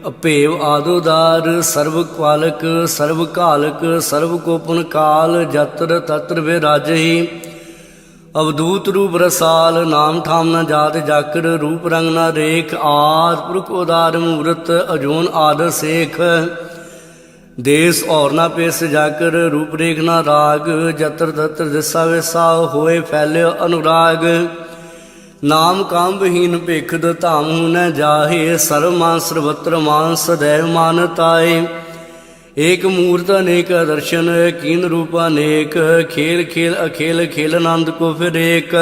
अभेव आदोदार सर्व कालक सर्व कालक सर्व कोपन काल जत्र तत्र विराजहि अवधूत रूप रसाल नाम ठाम न जात जाकर रूप रंग न रेख आद पुरख उदार मूर्त अजोन आद सेख देश और न पेश जाकर रूप रेख न राग जत्र तत्र दिशा विसा होए फैले अनुराग नाम काम विहीन भिखद धाम न जाहे सर्व मान सर्वत्र मान सदैव मानताए एक मूर्त अनेक दर्शन कीन रूप अनेक खेल खेल अखेल खेल आनंद को फिर एक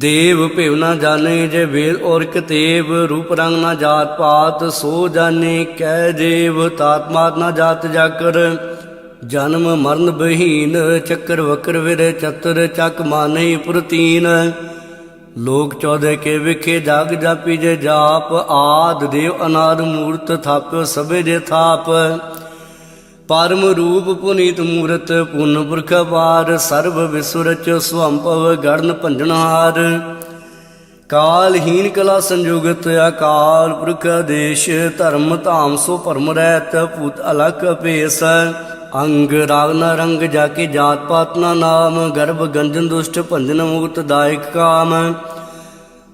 देव भेव न जाने जय वेद और कतेब रूप रंग न जात पात सो जाने कै देव तात्मात न जात जाकर जन्म मरण बहीन चक्र वक्र विर चतर चक माने पुरतीन लोक 14 के विखे जाग जापी जय जाप आद देव अनाद मूर्त थाप्यो सबे जे थाप परम रूप पुनीत मूरत पुन पुरख पार सर्व विश्व रचो स्वंभव गढ़न भंजनहार कालहीन कला संयुगत अकाल पुरख आदेश धर्म धाम सो परम रहत भूत अलख भेस अंग राग न रंग जाके जात पात ना नाम गर्भ गंजन दुष्ट भंजन मुक्त दायक काम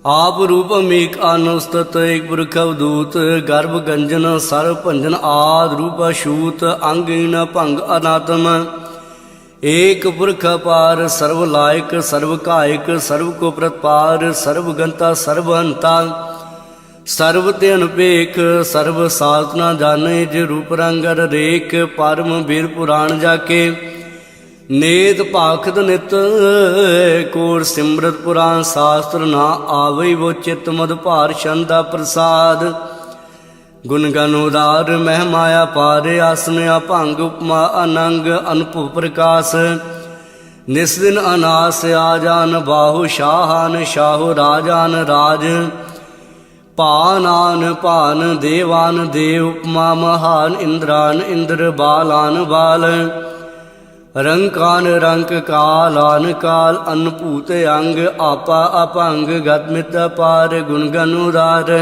आप रूप अमीक अनुस्तत एक पुरख अवधूत गर्भ गंजन सर्व भंजन आद रूप अछूत अंगहीन भंग अनात्म एक पुरख अपार सर्व लायक सर्व कायक सर्व को प्रतपार सर्व गंता सर्व हंता सर्व ते अनपेख सर्व साधना जाने ज रूप रंगर रेख परम बीर पुराण जाके नेत भाखत नित कोर सिमरत पुराण शास्त्र ना आवई वो चित मद भार छंदा प्रसाद गुण गण उदार मह माया पारे आसन अभंग उपमा अनंग अनुभव प्रकाश निस्दिन अनास आजान बाहु शाहान शाहु राजान राज पानान पान देवान देव उपमा महान इंद्रान इंद्र बालान बाल रंकान रंक कालान काल अनभूत अंग आपा अपंग गतमित पार गुणगन उदार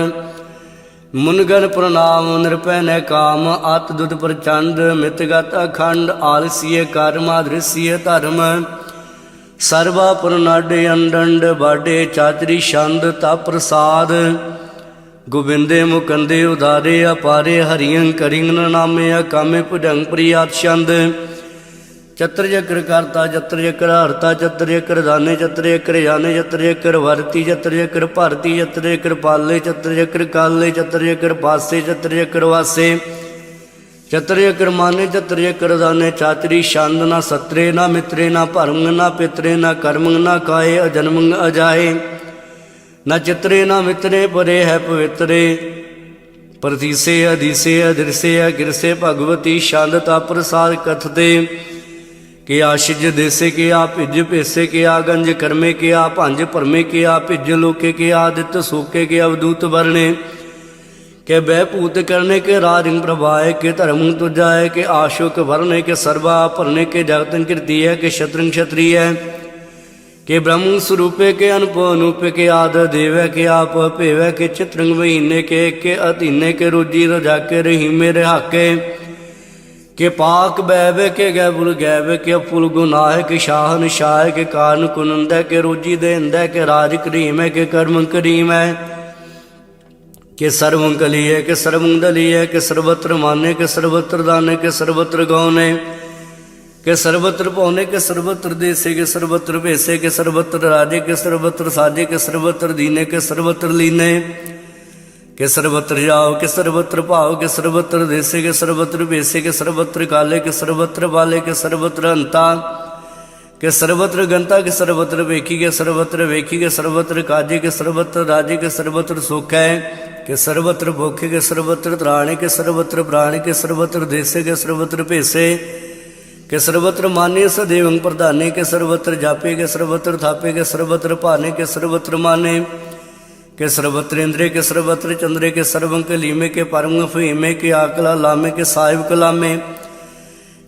मुनगन प्रणाम नृपै न काम अत दुत प्रचंड मितगत अखंड आलसीय कर्मा दृश्य धर्म सर्वा पुरनाड अंडंड बाडे चातरी छंद ता प्रसाद गोबिंदे मुकंदे उदारे अपारे हरियं करिंग नामे अकामे भुजंग प्रियात छंद चत्र चक्र करता चत्र चक्र हरता चत्र चक्र दाने चत्र चक्र जाने चत्र चक्र वरती चत्र चक्र भारती चत्र चक्र पाले चत्र चक्र काले चत्र चक्र पासे चत्र चक्र वासे चत्र चक्र माने चत्र चक्र दाने चातरी छंद ना सत्रे ना मित्रे ना भरमंग ना पितरे ना कर्मंग ना काए अजन्मंग अजाए न चित्रे न मित्रे परे है पवित्रे प्रतीसे अधीसे अदृसे गिरसे भगवती शांदता प्रसाद कथते के आशिज देसे के आ भिज भेसे के आ गंज कर्मे के आ भांज भरमे के आ भिज लोके के आदित्य सोके के अवधूत वर्णे के बहपूत करने के राजंग प्रभाए के धर्म तुजाए के आशोक भरने के सर्वा भरने के जगतन कृति है के शत्रंग क्षत्रिय के ब्रह्म स्वरूपे के अनुभव अनूपे के आद देव के आप भेव के चित्रंग महीने के अधीने के रोजी रजा के रहीमे रिहाके के पाक बैब के गैबुल गैब के फुल गुनाह के शाहन शाह के कारण कुनंद के रोजी देंद के राज करीम है के कर्म करीम है के सर्वंकली है के सर्वंगदली है के सर्वत्र माने के सर्वत्र दाने के सर्वत्र गौने के सर्वत्र पौने के सर्वत्र देसे के सर्वत्र भेसे के सर्वत्र राजे के सर्वत्र साजे के सर्वत्र दीने के सर्वत्र लीने के सर्वत्र जाओ के सर्वत्र पाओ के सर्वत्र देसे के सर्वत्र भेसे के सर्वत्र काले के सर्वत्र बाले के सर्वत्र अंता के सर्वत्र गंता के सर्वत्र वेखी के सर्वत्र काजे के सर्वत्र राजे के सर्वत्र सुख है के सर्वत्र भोखे के सर्वत्र त्राणे के सर्वत्र प्राणे के सर्वत्र देसे के सर्वत्र भेसे के सर्वत्र माने सदैवं प्रधाने के सर्वत्र जापे के सर्वत्र थापे के सर्वत्र पाने के सर्वत्र माने के सर्वत्र इंद्रे के सर्वत्र चंद्रे के सर्वं कलीमे के परम फहीमे के आकला लामे के साहिब कलामे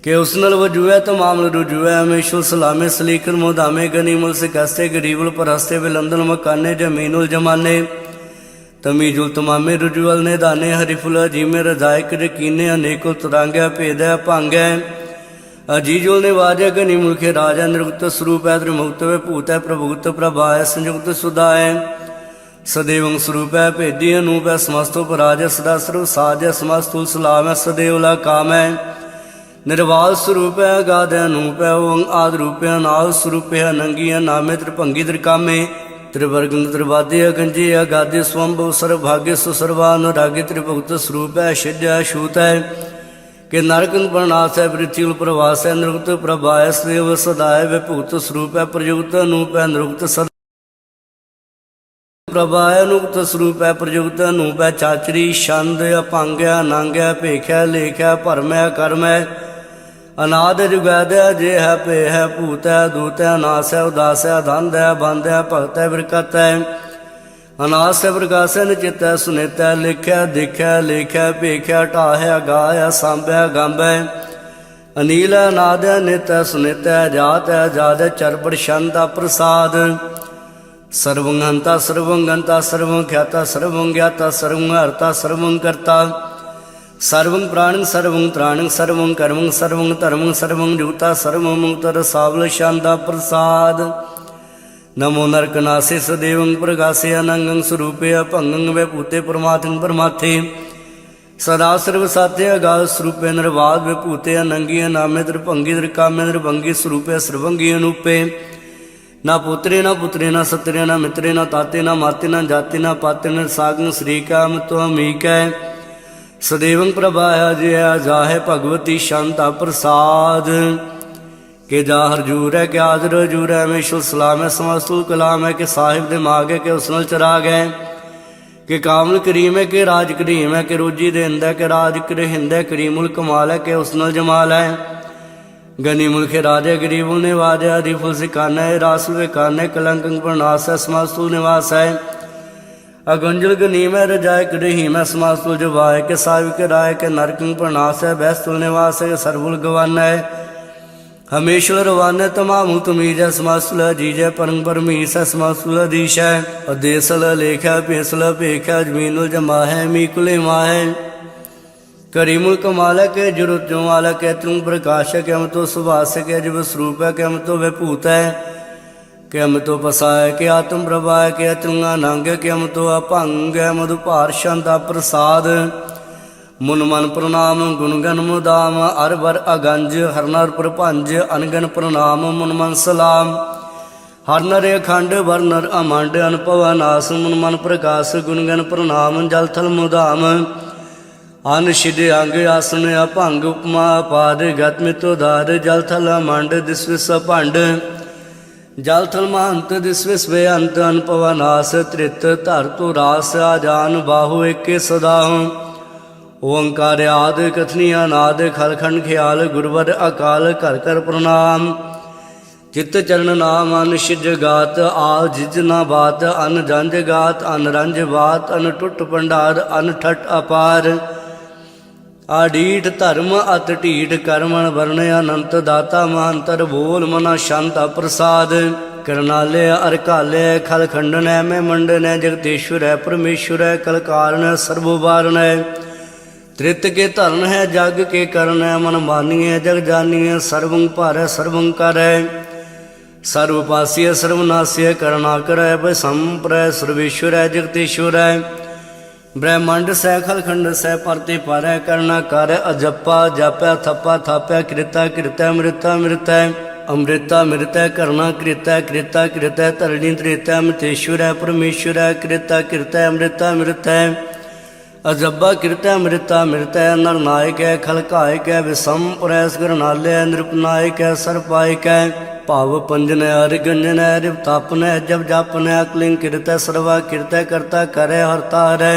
के उसनल वजुए तमाम रुजुए हमेशुल सलामे सलीकर मोदामे गनीमुल से कहते गरीबुल पर हस्ते बिलंदन मकाने जमीनुल जमाने तमीजुल तमामे रुजुअल ने दाने हरिफुल अजीमे रजायक रकीने अनेकुल तुरांगे भेद भांगे अजीजुल ने वाजा गनी मुखे राजा निरुक्त स्वरूप है त्रिमुक्त वे भूत है प्रभुक्त प्रभा है संयुक्त सुधा है सदैवं स्वरूप है भेदी अनूप है समस्त उपराज है सदा सर्व साज है समस्त सलाम है सदैवला काम है निर्वाल स्वरूप है अगाध है अनूप है ओं आदि रूप है अनाद स्वरूप है अनंगी है नामे त्रिभंगी त्रिकामे त्रिवर्ग त्रिवाद्य गंजे अगाध्य स्वंभ सर्वभाग्य सुसर्वानुराग्य त्रिभुक्त स्वरूप है शिज है शूत है के नरकन प्रणाश है पृथ्वी प्रवास है निरुक्त प्रभा है सदैव सदाय विभूत स्वरूप है प्रयुक्त अनूप है निरुक्त सदा प्रभा है अनुक्त स्वरूप है प्रयुक्त अनूप है चाचरी छंद अभंग है अनंग है भेख है लेख है भरम है कर्म है अनाद जुगैद है जे है पे है भूत है दूत है अनास है उदास है अधंद है बंद है भगत है बिरकत है अनास है प्रकाश है निचित है सुनित है लिख है दिख है लेख है भेख है ढा है गा है सांब है गंब है अनील अनाद नित सुनित जात जाद चरपड़ शांता प्रसाद सर्वं हंता सर्वं गंता सर्वं ख्याता सर्वं ज्ञाता सर्वं हर्ता सर्वं कर्ता सर्वं प्राणं सर्वं त्राणं सर्वं कर्मं सर्वं धर्मं सर्वं जूता सर्वं मुक्तर सावल शांता प्रसाद नमो नरकनासे सदेवं प्रगासे अनंगं स्वरूपे अपंगं वैभूते परमात्मं परमात्थे सदा सर्वसात्य अगाध स्वरूपे निर्वाद विभूते अनंगी अनामे द्रभंगी द्रकामे द्रभंगी स्वरूपे सर्वंगी अनूपे ना पुत्रे ना पुत्रे ना सत्रे ना मित्रे ना ताते ना माते ना जाते ना पाते न सागं श्रीकाम त्वमीक सदैवं प्रभाया जय जाहे भगवती शांता प्रसाद के जा हरजूर है के आदर हजूर है मेशुल सलाम है समस्तुल कलाम है के साहिब दिमाग है के उसनल चराग है के कामल करीम है के राज करीम है के रोजी देंद है के राज कर हिंद है करीमुल कमाल है के उसनल जमाल है गनी मुल्क राजा गरीबुल निवाज है अरीफुल सिकाना है रासुल विकाना है कलंक प्रनाश है समास्तुल निवास है अगंजल गनीम है रजाय रहीम है समास्तुल जवाय के साहिब के राय के नरकंग प्रनाश है बैस्तुल निवास है सरबुल गवाना है हमेशल रवान तमामु तमीज है समासुल अजीज है परंग परमीस है समासुल अधीश है अदेसल लेख है पेसल पेख है जमीनुल जमा है मीकुल मा है करीमुल कमाल है के जुरुत जमाल है के तुम प्रकाश है के हम तो सुभाष के जब स्वरूप है के हम तो विभूत है के हम तो पसा है के आत्म प्रभा है के तुंगा नंग है के हम तो अपंग है मधुपार शांता प्रसाद मुन मन प्रणाम गुणगन मुदाम अर बर अगंज हर नर प्रपंज अनगन प्रणाम मुन मन सलाम हर नर अखंड वर नर अमंड अनपवनास मुन मन प्रकाश गुणगन प्रणाम जल थल मुदाम अन शिद अंग आसन अपंग उपमा पाद गत मितोधार जल थल अमंड दिस्विस पंड जल थल महंत दिस्विस बेअंत अनपवनास त्रित धर तो रास आजान बाहु एक सदा ओंकार आद कथनी अनाद खलखंड ख्याल गुरवर अकाल कर कर प्रणाम चित्त चरण नाम अन शिज गात आ जिज ना बात अन जंज गात अन रंज बात अन टुट भंडार अन ठट अपार आडीठ धर्म अत ढीठ कर्मण वर्ण अनंत दाता महांतर बोल मना शांता प्रसाद करनालय अरकालय खलखंडन है मैं मंडन है जगतेश्वर है परमेश्वर है कलकारण है सर्वोबारण है त्रित के धरण है जग के करण है मन मानी है जग जानी है सर्वं भार है सर्वं कर है सर्वपासी है सर्वनाशी है करुणाकर है भय संप्र है सर्वेश्वर है जगतेश्वर है ब्रह्मांड सह खलखंड सह परते पर है करना कर है अजप्पा जाप्या थप्पा थाप्या कृता कृत्य मृता मृत है अमृता मृत है करना कृता कृता कृत है तरणी त्रेता मृतेश्वर है परमेश्वर है कृता कृत्य अमृता मृत है अजब्बा कृत्य मृता मृत है नरनायक है खलकायक है विषम प्रैस गरनालय है नृपनायक है सर्पायक है भाव पंजन है हरिगंजन है रिपतापन है जब जापन है अकलिंग कृत है सर्वा कृत है करता करे हरता हरै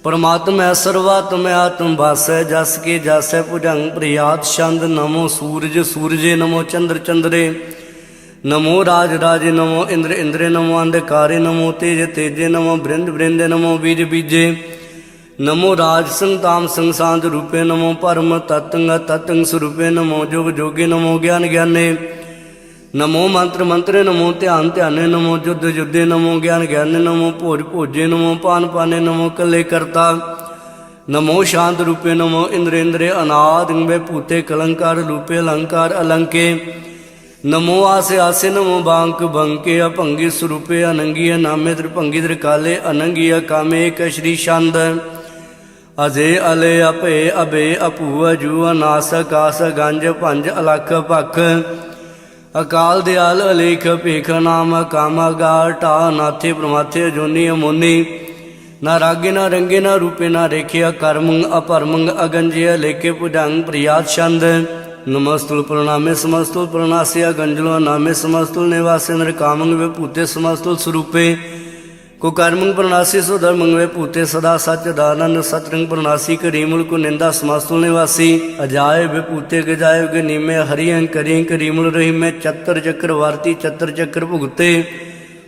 परमात्म है सर्वात्म आत्म भास है जस के जस है भुजंग प्रियात छंद नमो सूरज सूरजे नमो चंद्र चंद्रे नमो राज राजे नमो इंद्र इंद्रे नमो अंधकारे नमो तेज तेजे नमो बृंद बृंदे नमो बीज बीजे नमो राज संग ताम संग सांध रूपे नमो परम तत्ंग तत्ंग स्वरूपे नमो जोग जोगे नमो ज्ञान ज्ञाने नमो मंत्र मंत्रे नमो ध्यान ध्याने नमो युद्ध युद्धे नमो ज्ञान ज्ञाने नमो भोज भोजे नमो पान पाने नमो कले करता नमो शांत रूपे नमो इंद्र इंद्रे अनाद वे भूते कलंकार रूपे अलंकार अलंके नमो आसे आसे नमो बांक बंके अभंगी स्वरूपे अनंगी नामे त्रिभंगी त्रिकाले अनंगी कामे एक श्री छंद अजे अले अपे अबे अपू अजू अनास अकास गंज पंज अलख भख अकाल दयाल अलेख भेख नाम काम गार टा नाथे प्रमाथे जोनी अमोनी न रागे न रंगे न रूपे न रेखे अकर्मंग अपरमंग अगंजे अलेखे भुजंग प्रियात छंद नमस्तुल प्रणामे समस्तुल प्रणासे अगंजलो नामे समस्तुल निवासे नरकामंग विभूते समस्तुल स्वरूपे कुकर्मंग प्रणासी सुधर्मंग विभूते सदा सच्चिदानंद सतरंग प्रणासी करीमुल को निंदा समस्तुल निवासी अजाय विभूते गजाय गनीमे हरियं करियं करीमुल रहीमे चतर चक्रवर्ती चतर चक्र भुगते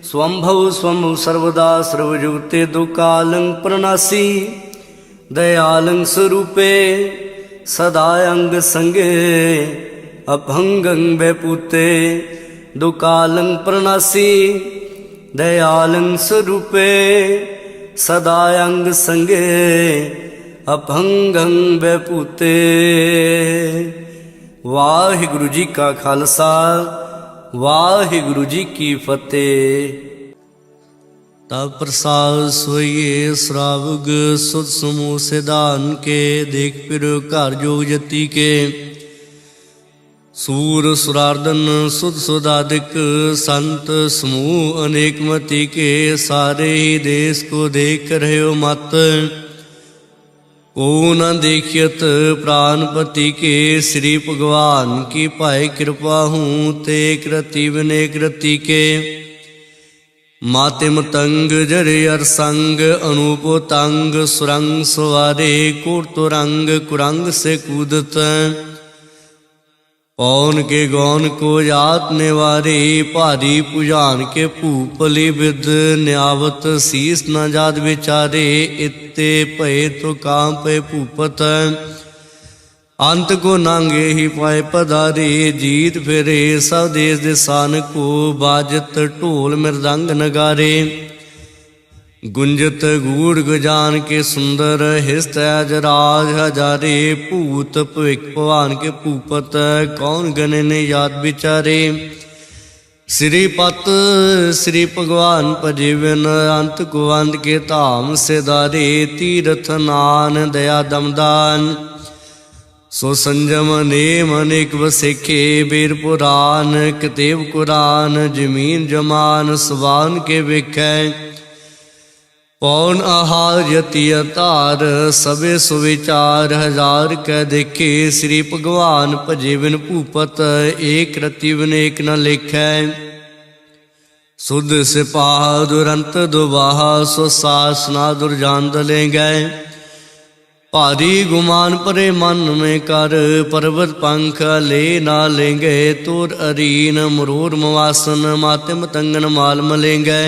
स्वंभव स्वंभव सर्वदा सर्वजुगते दुकालंग प्रणासी दयालंग स्वरूपे सदा अंग संगे अभंगं बैपूते दुकालं प्रणासी दयालं स्वरूपे सदा अंग संगे अभंगं बैपूते। वाहिगुरु जी का खालसा वाहिगुरु जी की फतेह। तब प्रसाद सोइए श्रावग सुध समूह सिधान के देख फिर घर जोग जति के सूर सुरार्दन सुध सुधादिक संत समूह अनेक मति के सारे ही देश को देख रहे हो मत को न देखियत प्राणपति के श्री भगवान की पाए कृपा हूँ ते कृति विनय कृति के मातिम तंग जरे अर संग अनूप तंग सुरंग सवारे कोट रंग कुरंग से कूदत पौन के गौन को जात निवारे भारी पुजान के भूपली विद न्यावत शीस न जात विचारे इत्ते भय तो काम पे भूपत अंत को नांगे ही पाए पधारे जीत फिरे सब देश दिसान को बाजत ढोल मृदंग नगारे गुंजत गूढ़ गजान के सुंदर हिस्त अजराज हजारे भूत भविक भवान के भूपत कौन गने ने याद विचारे श्रीपत श्री भगवान पजीवन अंत को अंत के धाम से दारे तीर्थ नान दया दमदान सो संजम नेम अनेक वसेखे बीर पुराण कतेब कुरान जमीन जमान सुबान के विखे पौन आहार यति अतार सबे सुविचार हजार कै देखे श्री भगवान भजीवन भूपत एक रति विनेक न लिखै सुध सिपाह दुरंत दुबाहा सो सासना दुर्जान दले गए भारी गुमान परे मन में कर पर्वत पंख ले ना लेंगे तोर अरीन मरूर मवासन मातिम तंगन माल मलेंगे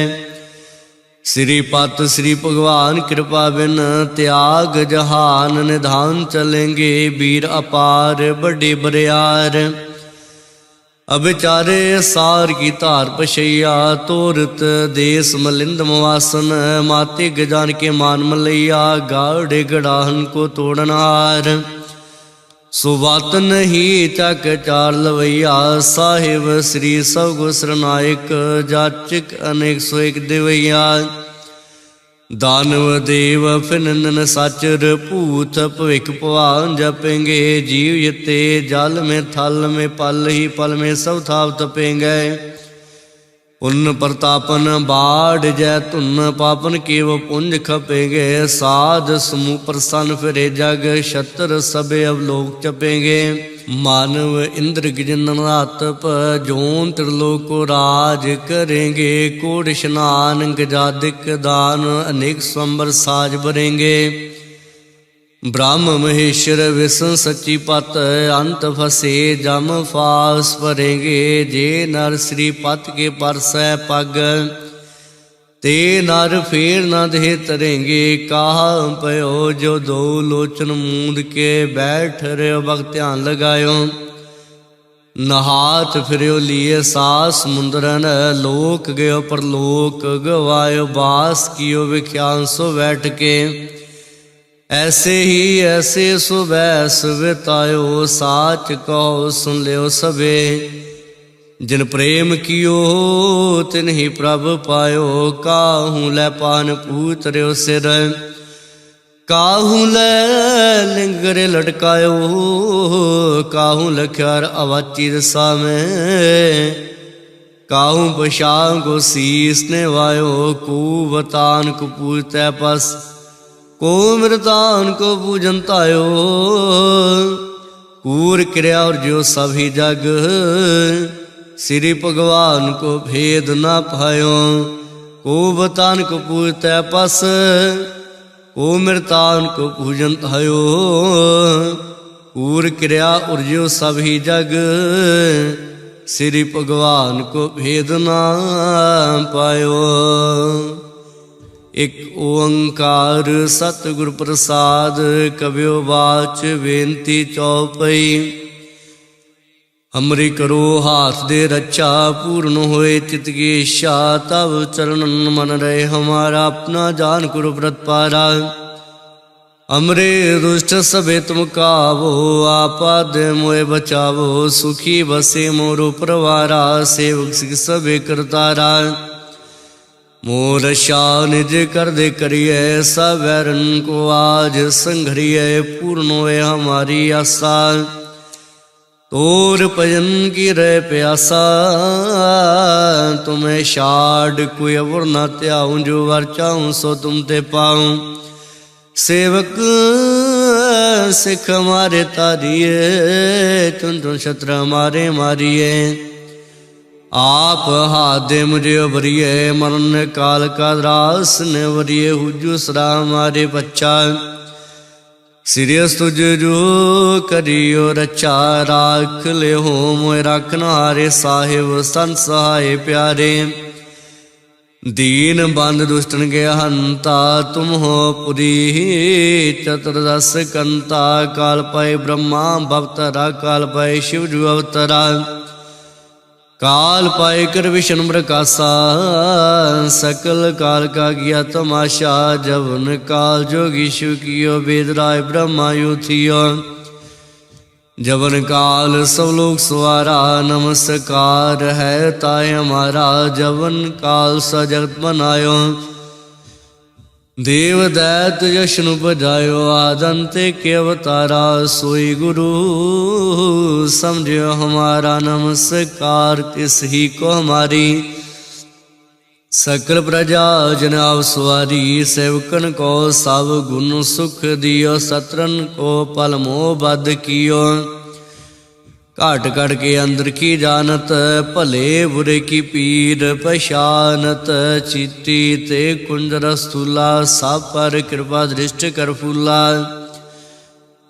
श्रीपत श्री भगवान कृपा बिन त्याग जहान निधान चलेंगे वीर अपार बड़े बरियार अभिचारे सार की तार पशैया तोरत देश मलिंद मवासन माते गजान के मान मलैया गाढ़े गड़ाहन को तोड़नहार सुबात नहीं चक चार लवैया साहिब श्री सब गुसरनायक जाचिक अनेक सो एक दिवैया दानव देव फिनन साचर भूत भविक भवान जपेंगे जीव यते जल में थल में पल ही पल में सब थाप तपेंगे उन प्रतापन बाढ़ जय तुन पापन केव पुंज खपेंगे साध समूह प्रसन्न फिरे जग छत्र सबे अवलोक चपेंगे मानव इंद्र गिजनातप जोन त्रिलोक को राज करेंगे कोड स्नान गजादिक दान अनेक स्वंबर साज भरेंगे ब्रह्म महेश्वर विष्णु सच्ची पत अंत फसे जम फास भरेंगे जे नर श्रीपत के परस पग ते नर फेर न दे तरेंगे कहा पयो जो दो लोचन मूंद के बैठ रहे वक्त ध्यान लगायो नहात फिरो लिए सास मुंदरन लोक गयो परलोक गवायो बास कियो विख्यान सो बैठ के ऐसे ही ऐसे सुबैस बितायो साच कहो सुन लियो सबे जिन प्रेम कियो तिन ही प्रभ पायो काहू लै पान पूतर्यो सिर काहू लै लिंगरे लटकायो काहू लख्यार अवाची दसा में काहू पशां को शीस ने वायो कूवतान को पूजतै पस को मृतान को पूजन तायो कूर क्रिया और जो सभी जग श्री भगवान को भेद न पायो को बतान को पूजतै पस को मृतान को पूजन थायो कूर क्रिया और जो सभी जग श्री भगवान को भेद न पायो। ਇਕ ਓੰਕਾਰ ਸਤਿਗੁਰ ਪ੍ਰਸਾਦ। ਕਬਿਓ ਬਾਚ ਬੇਨਤੀ ਚੌਪਈ। ਅੰਮ੍ਰਿ ਕਰੋ ਹਾਥ ਦੇ ਰੱਛਾ, ਪੂਰਨ ਹੋਏ ਚਿਤ ਕੀ ਇੱਛਾ। ਤਬ ਚरणन मन रहे हमारा, अपना जान करो व्रत पारा। अमरे दुष्ट सबे तुम कावो, आपाद मोए बचावो। सुखी बसे मोरो परवारा, सेवक सिख सबे करतारा। मोर शाह निज कर दे करिए, सब बैरन को आज संघरिए। पूर्ण होए हमारी आशा, तोर भजन की रह प्यासा। तुम्हें छाड़ कोई अवर न त्याऊं, जो वर चाहूं सो तुम ते पाऊं। सेवक सिख हमारे तारिए, चुन चुन शत्रु हमारे मारिए। आप हाथ दे मुझे उबरिए, मरण काल का रास ने वरिए। हुजू सरा हमारे बच्चा, सिरियस तुझ जो करियो रचा। राख ले हो मोए राखन हारे, साहिब सन सहाय प्यारे। दीन बंद दुष्टन के हंता, तुम हो पुरी चतुर्दश कंता। काल पाए ब्रह्मा भवतरा, काल पाए शिव जु अवतरा। काल पाए कर विष्णु प्रकाशा, सकल काल का किया तमाशा। जवन काल जोगी शिव कियो, वेद राय ब्रह्मा यु थियो। जवन काल सब लोग सवारा, नमस्कार है ताय हमारा। जवन काल सा जगत बनायो, देव दैत यशनु बजायो। आदंते के अवतारा, सोई गुरु समझो हमारा। नमस्कार तिस ही को हमारी, सकल प्रजा जन आव सवारी। सेवकन को सब गुण सुख दियो, सत्रन को पल मोह बद कियो। घाट घट के अंदर की जानत, भले बुरे की पीर पहचानत। चीटी ते कुंजर स्थूला, सब पर कृपा दृष्ट कर फूला।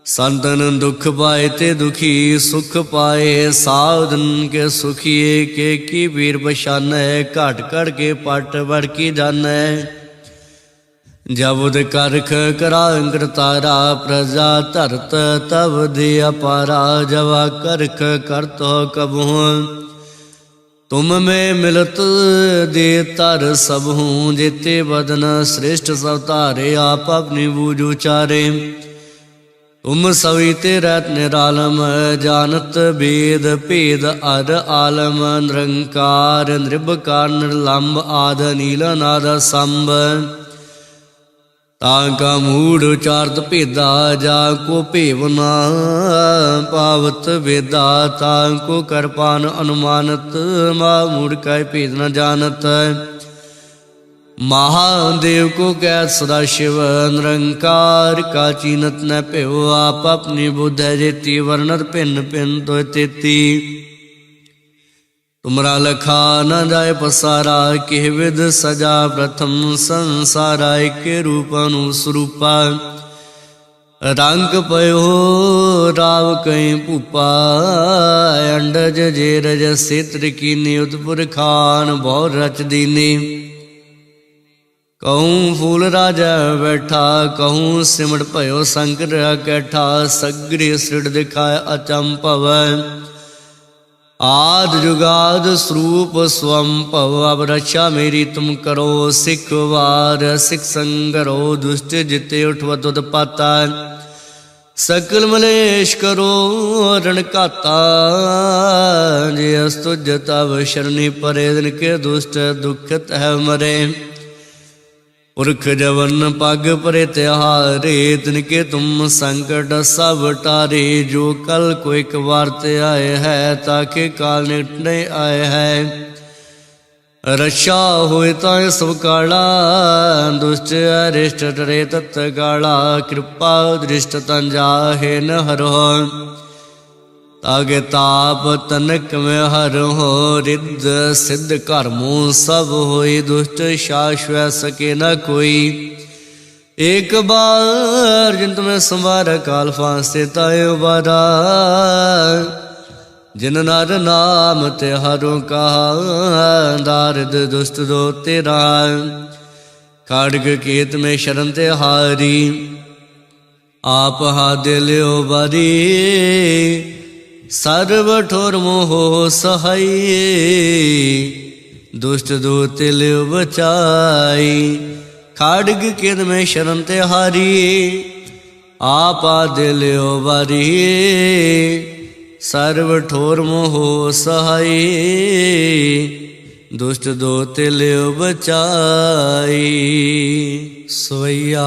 संतन दुख पाए ते दुखी, सुख पाए सावधन के सुखी। के की पीर पहचान, घाट घट के पट बढ़ की जान। जबुद करख करांग तारा, प्रजा धरत तब दे अपारा। जवा करख करत हो कबहू, तुम में मिलत दे तर सब हूँ। जेते बदन श्रेष्ठ सब तारे, आप अपनी बूझ उचारे। तुम सभी ते रहत निरालम, जानत वेद भेद अर आलम। निरंकार नृभकार निर्लंब, आद नील नाद संभ। ताका मूढ़ उचारत भेदा, जा को भेवना पावत वेदा। ताको करपान अनुमानत, मा मूढ़ का भेद न जानत। महादेव को कैद सदा शिव, निरंकार का चीनत न प्यो। आप अपनी बुद्ध जेती, वर्णत भिन्न भिन्न तो तेती। तुमरा लखा न जाय पसारा, किह विद सजा प्रथम संसारा। एक रूप अनुस्वरूपा, रंग पयो राव कहीं भूपा। अंडज जेरज सेत्र कीनी, उतपुर खान बहु रच दीनी। कहूँ फूल राजा बैठा, कहूँ सिमट भयो शंकर कैठा। सगरी सृढ़ दिखाए अचंभव, आद जुगाद स्वरूप स्वम भव। अब रक्षा मेरी तुम करो, सिख वार सिख संगरो। दुष्ट जिते उठवत उत्पाता, सकल मलेश करो रण घाता। जे अस्तुज तब शरणी परे, दिन के दुष्ट दुखत है मरे। पुरख जवन पग परे त्योहारे, तिनके तुम संकट सब टारे। जो कल को एक बार ते आए है, ताके काल निकट नहीं आए है। रक्षा होए ताए सब काला, दुष्ट अरिष्ट डरे तत् काला। कृपा दृष्ट तन जाहे न हरो, तागे ताप तनक में हर हो। रिद्ध सिद्ध कर्मों सब होई, दुष्ट शाश्व सके न कोई। एक बार जिन तुम्हें संवार, काल फांसे ताय उबारा। जिन नर नाम तिहारों कहा, दारिद दुष्ट दो तेरा। खड्ग केत में शरण ते हारी, आप हाथ लियो बारी, सर्व ठोर मोह सहाय, दुष्ट दूत लियो बचाई। खड्ग केत में शरण ते हारी, आप दिल बारी, सर्व ठोर मोह सहाय, दुष्ट दो तिल बचाई। सवैया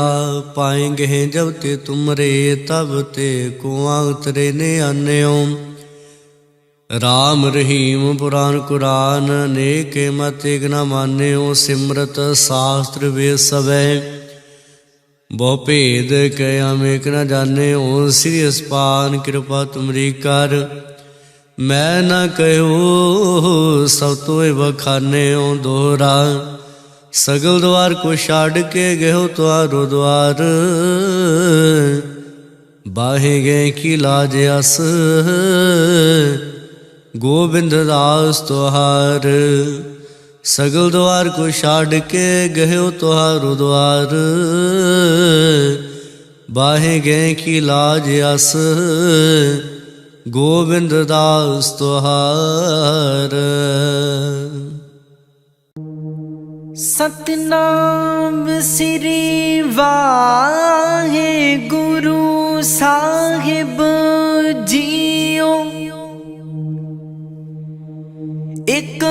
पाएंगे जब ते तुमरे, तब ते कुआं उतरे ने आन्यो। राम रहीम पुराण कुरान, अनेक मत एक न मान्यो। सिमरत शास्त्र वे सवै, बहु भेद कया में एक न जाने। ओ श्री अस्पान कृपा तुमरी कर, मैं न कहो सब तो बखाने। ओ दोहरा सगल द्वार को छाड़ के गयो तुहारो द्वार, बाहे गए की लाज अस, गोबिंद दास तुहार। सगल द्वार को छाड़ के गयो तुहारो द्वार, बाहे गए की लाज अस, गोबिंद दास तुहार। सतनाम श्री वाहे गुरु साहिब जीओ, एक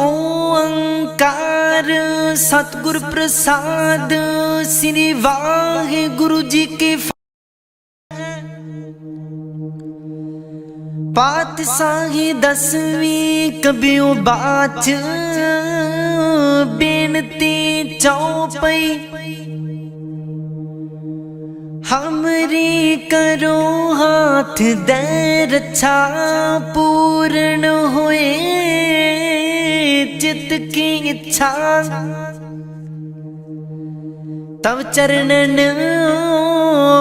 ओंकार सतगुर प्रसाद। श्री वाहे गुरु जी के पातशाही 10वीं कबियो बाच, बेनती चौपई हमरी करो हाथ दे रक्षा। पूर्ण होए चित की इच्छा, तब चरणन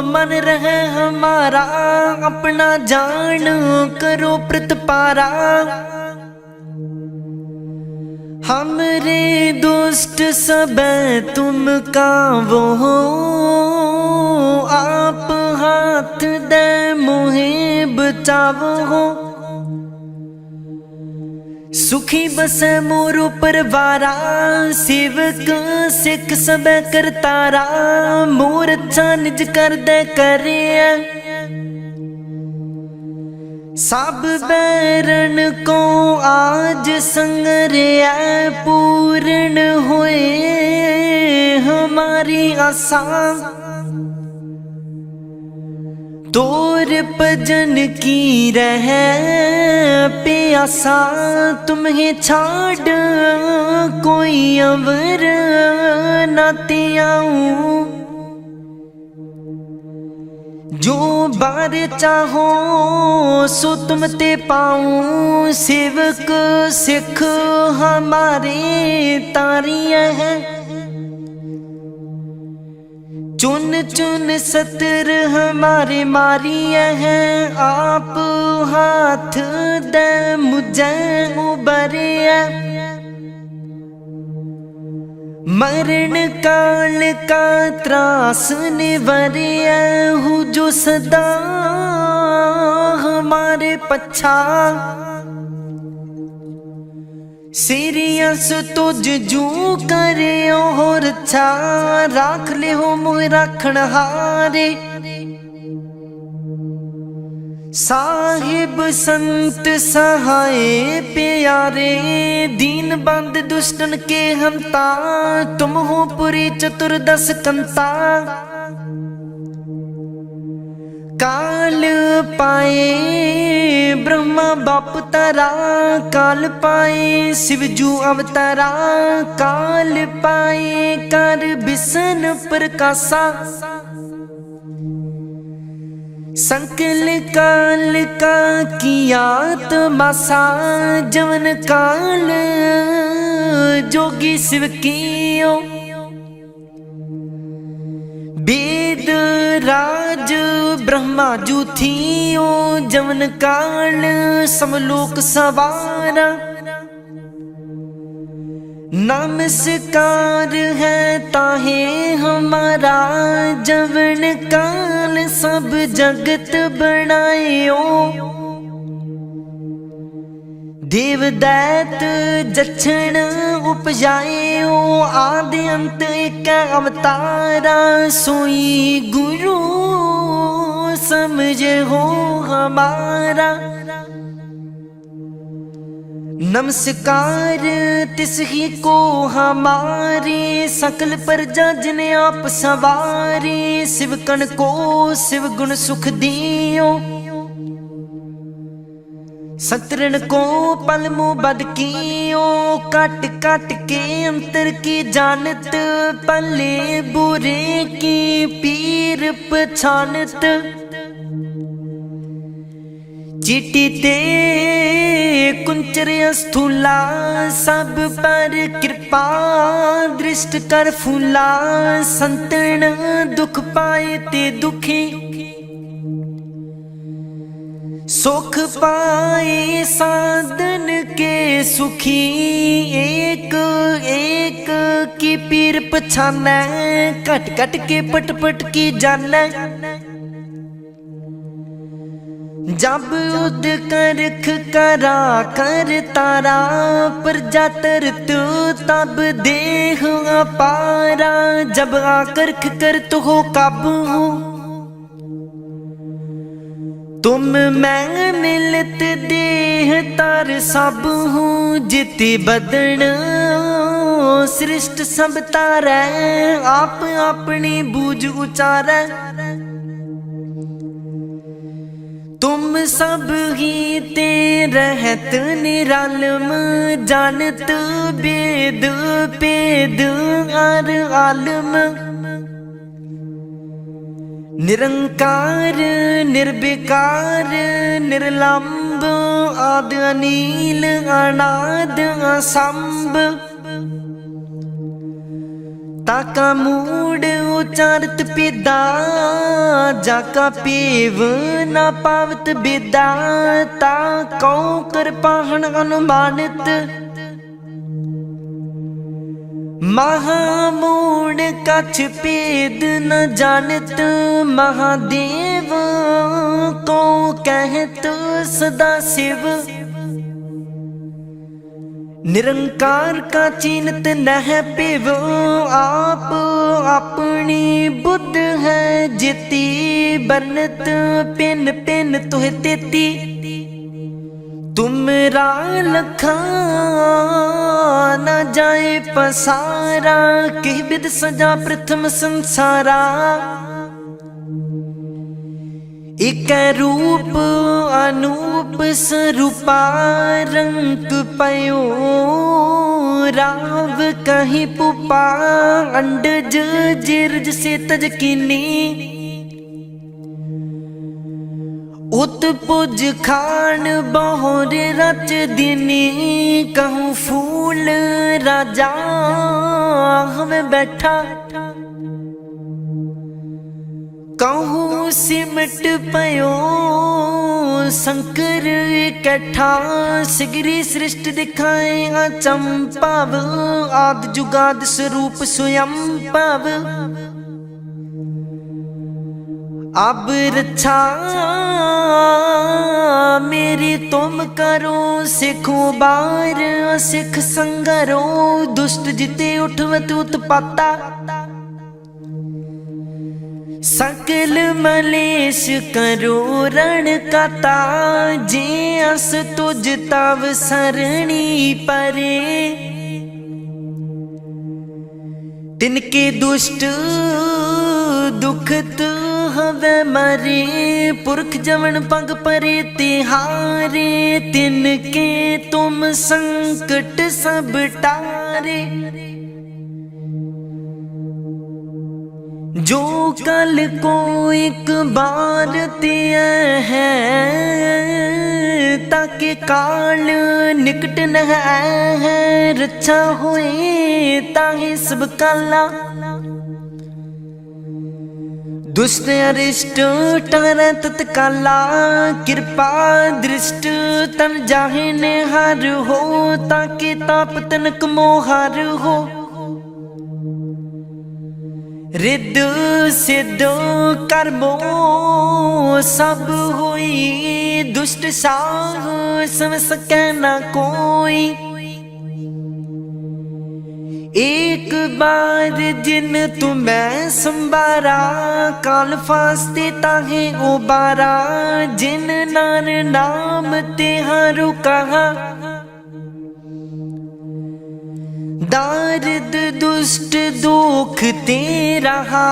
मन रहे हमारा। अपना जान करो प्रतिपारा, हमरे दुष्ट सब तुम कावो। आप हाथ दे मोहे बचावो, सुखी बस मोरो परवारा। सेवक सिख सब करतारा, मोर अच्छा निज कर दे करे। सब बैरन को आज संगरिया, पूर्ण होए हमारी आशा। तोर भजन की रह प्यासा, तुम्हें छाड़ कोई अवर न त्याऊं। जो बार चाहो सो तुम ते पाऊं। सेवक सिख हमारे तारियां हैं, चुन चुन सतर हमारे मारियां हैं। आप हाथ दे मुझे उबरिया, मरण काल का त्रास निवरिया। हूँ जो सदा हमारे पच्छा, सीरियस तुझ जू करे और अच्छा। राख ले हो मोह राखण हारे, साहिब संत सहाय प्यारे। दीन बंद दुष्टन के हंता, तुम हो पुरी चतुर्दश कंता। काल पाए ब्रह्मा बाप तारा, काल पाए शिवजू अवतारा। काल पाए कर बिसन प्रकाशा, संकल काल का किया तमाशा। जवन काल जोगी शिव कियो, वेद राज ब्रह्मा जू थियो। जवन काल समलोक सवारा, नमस्कार है ताहे हमारा जवन काल सब जगत बनायो। देव दैत जछण उपजायो आदि अंत एक अवतारा सोई गुरु समझ हो हमारा। नमस्कार तिस ही को हमारे सकल प्रजा जिने आप सवारे। शिव कण को शिव गुण सुख दियो सतरण को पल मुँह बद कियो। काट काट के अंतर की जानत पल्ले बुरे की पीर पछानत। चीटी ते कुंचर स्थूला सब पर कृपा दृष्ट कर फूला। संतन दुख पाए ते दुखी सुख पाए साधन के सुखी। एक एक की पीर पछाने कट कट के पट पट की जाने। जब उद करख करा कर तारा प्रजा तरत तब देह अपारा। जब आकर्ख कर तो हो काबू तुम मैं मिलत देह तार सब हूँ। जिति बदन सृष्ट सब तारै आप अपनी बूझ उचारै। तुम सब ही ते रहत निरालम जानत वेद पेद अर आलम। निरंकार निर्विकार निर्लंब आद अनील अनाद असंभ। ताका मूड उचारत पिदा जाका पेव न पावत बेदा। ताको कर पाहन अनुमानित महामूड कछ पेद न जानत। महादेव को कहत सदा शिव निरंकार का चिन्हत नह पिव। आप अपनी बुद्ध है जिति बरनत पिन पिन तुह तेती। तुमरा लखा न जाए पसारा कि विद सजा प्रथम संसारा। एक रूप अनूप स्वरूपा रंग पयो राव कहीं पुपा। अंडज जिरज से तजकीनी उत्पुज खान बहुर रच दिनी। कहूँ फूल राजा हमें बैठा कहूँ सिमट पयो शंकर कैठा। सिगरी सृष्टि दिखाए चंपाव आद जुगाद स्वरूप स्वयं पव। अब रक्षा मेरी तुम करो सिखो बार सिख संगरो। दुष्ट जिते उठवत उत्पाता सकल मलेश करो रण कथा। जे अस तुझ तव सरणी परे तिनके दुष्ट दुखत हवे मरे। पुरख जवन पग परे तिहारे तिनके तुम संकट सब टारे। जो कल को एक बार दिया है ताकि काल निकट न है। रक्षा हुए ताहि सब काला दुष्ट अरिष्ट टारे तत्काला, कृपा दृष्ट तन जाहे निहार हो, ताकि ताप तनक मोहार हो। रिद सिद्ध कर्मो सब होई, दुष्ट साह सम सकै न कोई। एक बार जिन तुम्हें संबारा, काल फास्ते ताहे उबारा। जिन नार नाम तिहारु कहा, दारिद दुष्ट दुख ते रहा।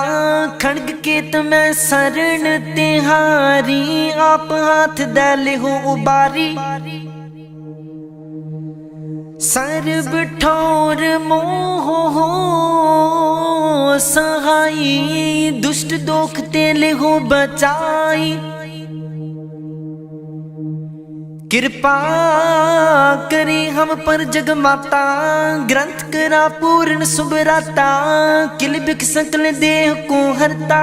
खड़ग के तुम्हें शरण तिहारी, आप हाथ दे हो उबारी। सर्ब ठौर मोह हो सहाई, दुष्ट दोख तेले हो बचाई। कृपा करे हम पर जगमाता, ग्रंथ करा पूर्ण सुभराता। किल बिख सकल देह को हरता,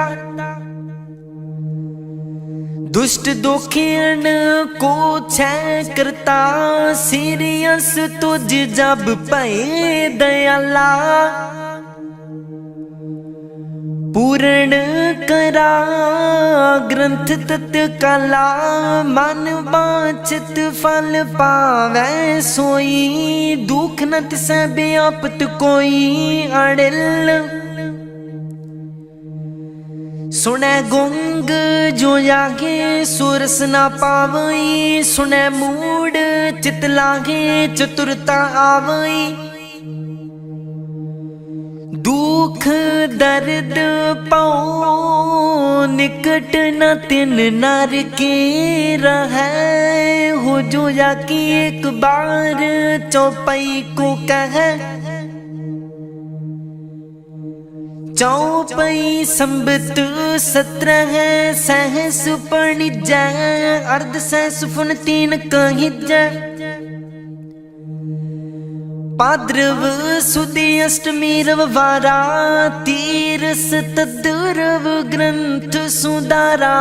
दुष्ट दोखियन को छय करता। सीरियस तुझ जब पै दयाला, पूर्ण करा ग्रंथ तत्काला। मन वांछित फल पावै सोई, दुख न तिसै बेआपत कोई। अड़िल सुनै गुंग जो यागे, सुरस ना पावई। सुनै मूड चित लागे, चतुरता आवई। दुख दर्द पाओ निकट न तिन नर के रहै। हो जो यागी एक बार चौपाई को कह, चौपई संबत 17 सहस पणिजै। अर्ध सहस फुन 3 कहिजै। भाद्रव सुदी अष्टमी रविवारा, तीरस तद्रव ग्रंथ सुधारा।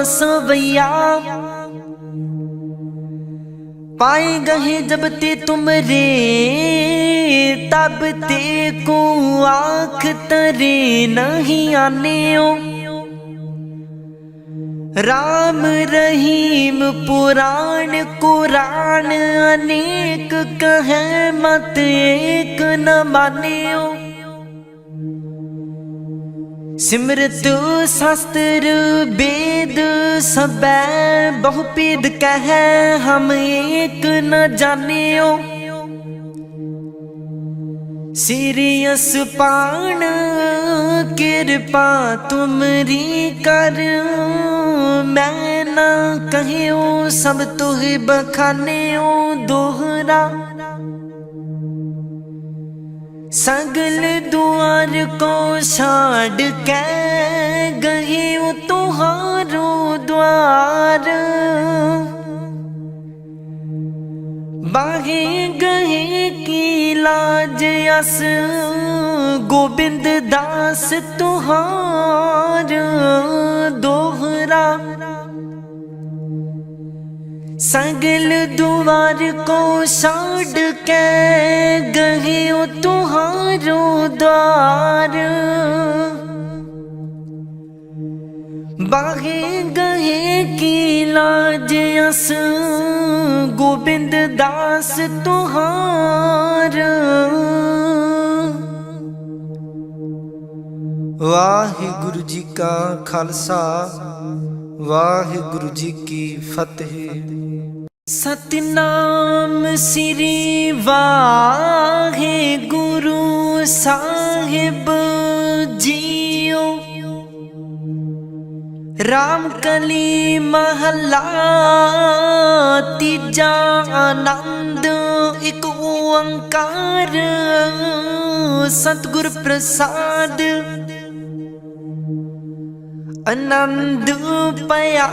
सवैया पाए गहे जब ते तुम रे, तब ते को आँख तरे नहीं आने ओ। राम रहीम पुराण कुरान, अनेक कहे मत एक न माने ओ। सिमरत शास्त्र वेद सबै, बहुपेद कहे हम एक न जानियो। सीरियस पाण कृपा तुमरी कर, मैं न कहियो सब तुह बखानियो। दोहरा सगल द्वार को छाड़ के, गहे तुहारो द्वार। बाहे गहे की लाज अस, गोबिंद दास तुहार। दोहरा सगल द्वार को छाड़ के, गहे तुहारो द्वार। बाहे गहे की लाज अस, गोबिंद दास तुहार। वाहिगुरु जी का खालसा, वाहिगुरु जी की फतेह। सतनाम श्री वाहे गुरु साहिब जियो। राम कली महला तीजा, आनंद एक ओंकार। सतगुर प्रसाद आनंद पया,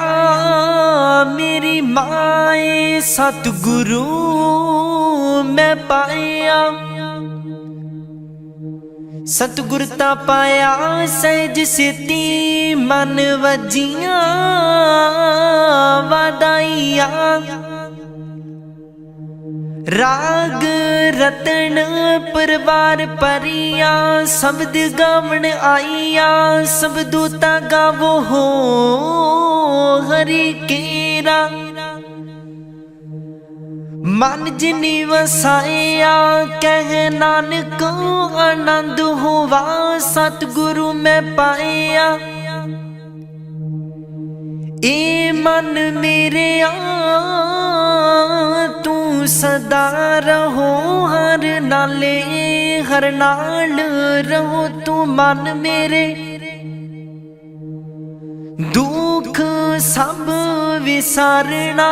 मेरी माए सतगुरु मैं पाया। सतगुर ता पाया सहज सेती मन वजिया वादाइया राग रतन परवार परिया शब्द गावण आईया सब दूता गावो हो हरि केरा मन जिनी वसाया कह नानक आनंद होवा सतगुरु में पाया ए मन मेरे तू सदा रहो हर नाले हर नाल रहो तू मन मेरे दुख सब विसारना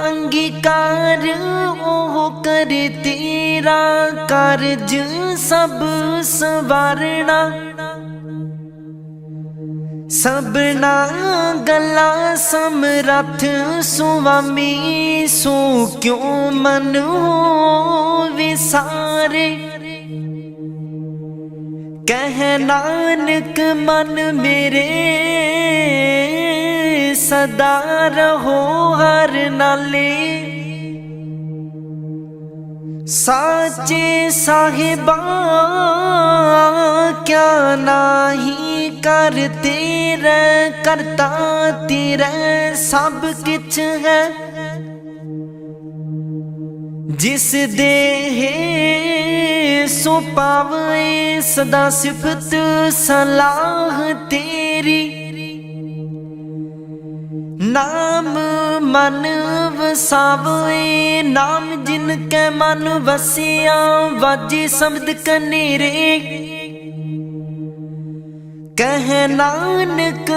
अंगीकार ओह कर तेरा कारज सब सवारना सबना गला समरथ सुवामी सो क्यों मन विसारे कह नानक मन मेरे सदा रहो हर नाले साचे साहिबा क्या नाही कर तेरे करता तेरे सब किछ है जिस देह सो पावे सदा सिफत सलाह तेरी नाम मन वसावे नाम जिनके मन वसिया वाजे शब्द कनेरे कह नानक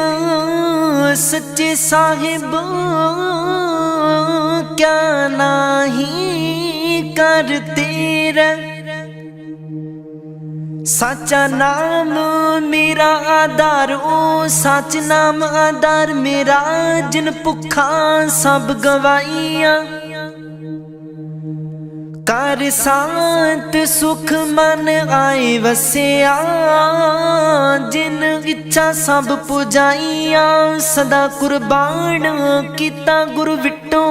सच्चे साहिब क्या नाही कर तेरा साचा नाम मेरा आधार ओ सच नाम आधार मेरा जिन भुखा सब गवाइया कर शांत सुख मन आए वसिया जिन इच्छा सब पुजाइया सदा कुर्बान किता गुरु विटो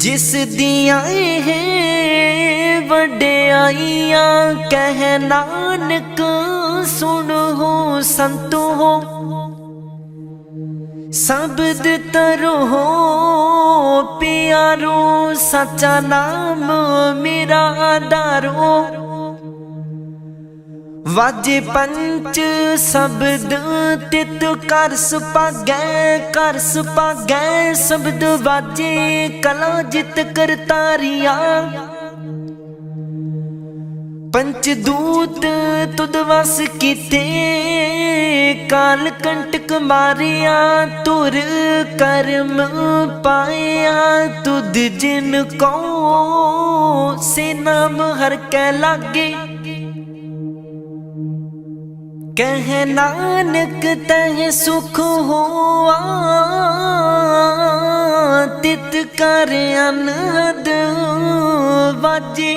जिस दिया है वड्याइया कह नानक सुन हो संत हो शब्द तरो हो प्यारो सच्चा नाम मेरा आधारो वाजे पंच शब्द तित कर सुपागै शब्द वाजे कला जित करतारिया पंचदूत तुद वस कीते काल कंटक मारिया तुर कर्म पाया तुद जिन को से नाम हर कै लागे कह नानक तह सुख हुआ तित कर अनहद वाजे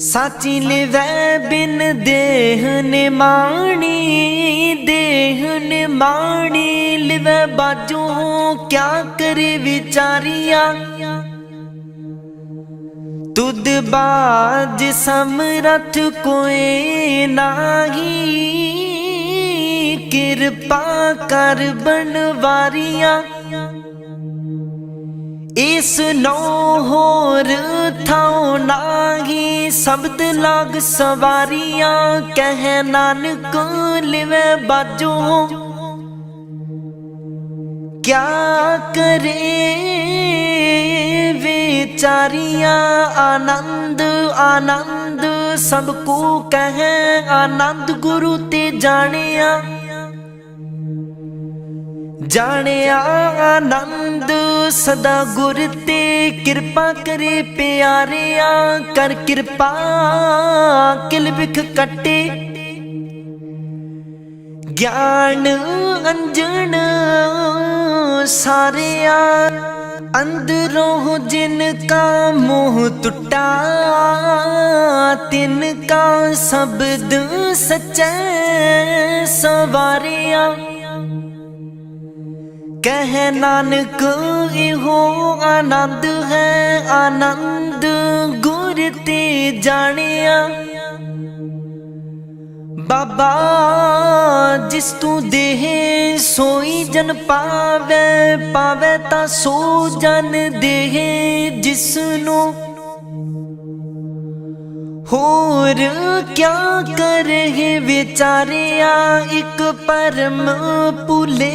साची लिवै बिन देह निमाणी लिवै बाजू क्या करे विचारिया तुद बाज समरथ कोई नाही कृपा कर बनवारिया इस नो होर थाओ नाही शब्द लाग सवारिया कह नानक लिवै बाजो क्या करे विचारिया आनंद आनंद सबको कह आनंद गुरु ते जानिया जानिया आनंद सदा गुर ते कृपा करे प्यारिया कर कृपा किल बिख कटे ज्ञान अंजन सारिया अंदरों जिनका मोह टूटा, तिनका शब्द सच्चे सवारिया। कह नानक इहो आनंद है, आनंद गुर ते जानिया। बाबा जिस तू देह सोई जन पावे, पावे ता सो जन देह जिसनु। होर क्या करे विचारिया, एक परम भूले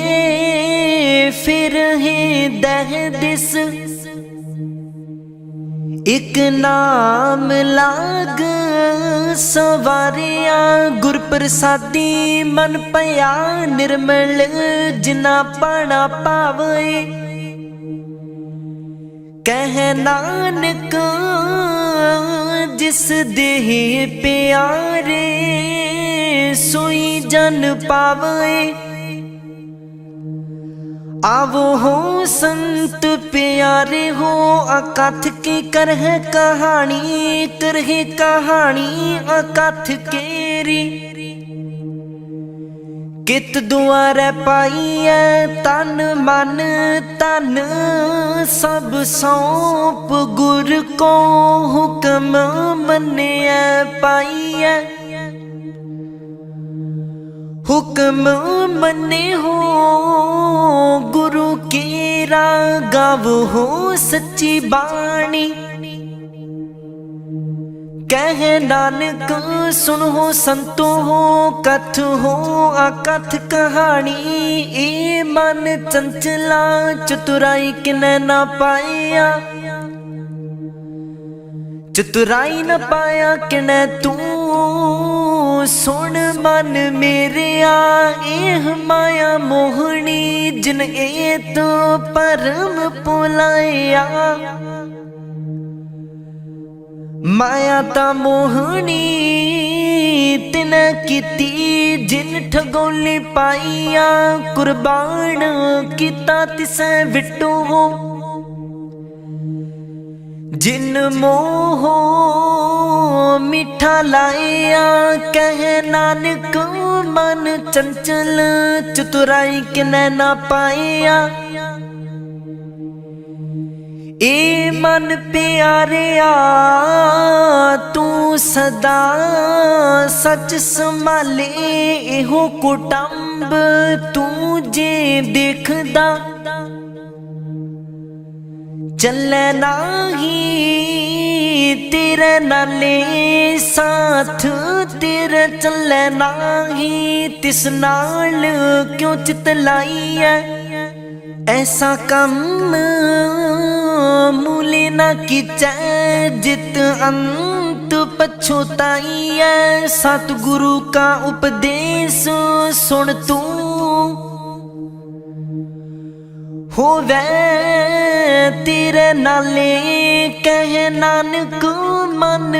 फिर है दह दिस। एक नाम लाग सवारिया, गुर प्रसादी मन पया निर्मल। जिना पाना पावे कह नानक, जिस देह प्यारे सोई जन पावे। आवो हो संत प्यारे हो, अकथ की करह कहानी, करह कहानी अकथ केरी। कित दुआरे पाईए तन मन तन, सब सौंप गुर को हुक्म मनिए पाईए। हुक्म मने हो गुरु केरा, गाव हो सच्ची बाणी। कह नानक सुनो संतो हो, कथ हो अकथ कहानी। ए मन चंचला चतुराई किने ना पाया, चतुराई न पाया किने तू। सुन मन मेरे एह माया मोहनी, जिन ए तो परम पुलाया। माया ता मोहनी तिन कीती, जिन ठगोली पाईया। कुर्बान किता तिसे विटो हो, जिन मोह मीठा लाया। कह नानक मन चंचल, चतुराई किने ना पाया। ए मन प्यारिया तू सदा सच संभाले। एहो कुटुंब तू जे देखदा, चले नाही तेरे नाले साथ। तेरे चले नाही तिस नाल क्यों चित लाई है। ऐसा कम मूले ना कीचै, जित अंत पछोताई है। सतगुरु का उपदेश सुन तू, होवे तेरे नाले। कह नानक मन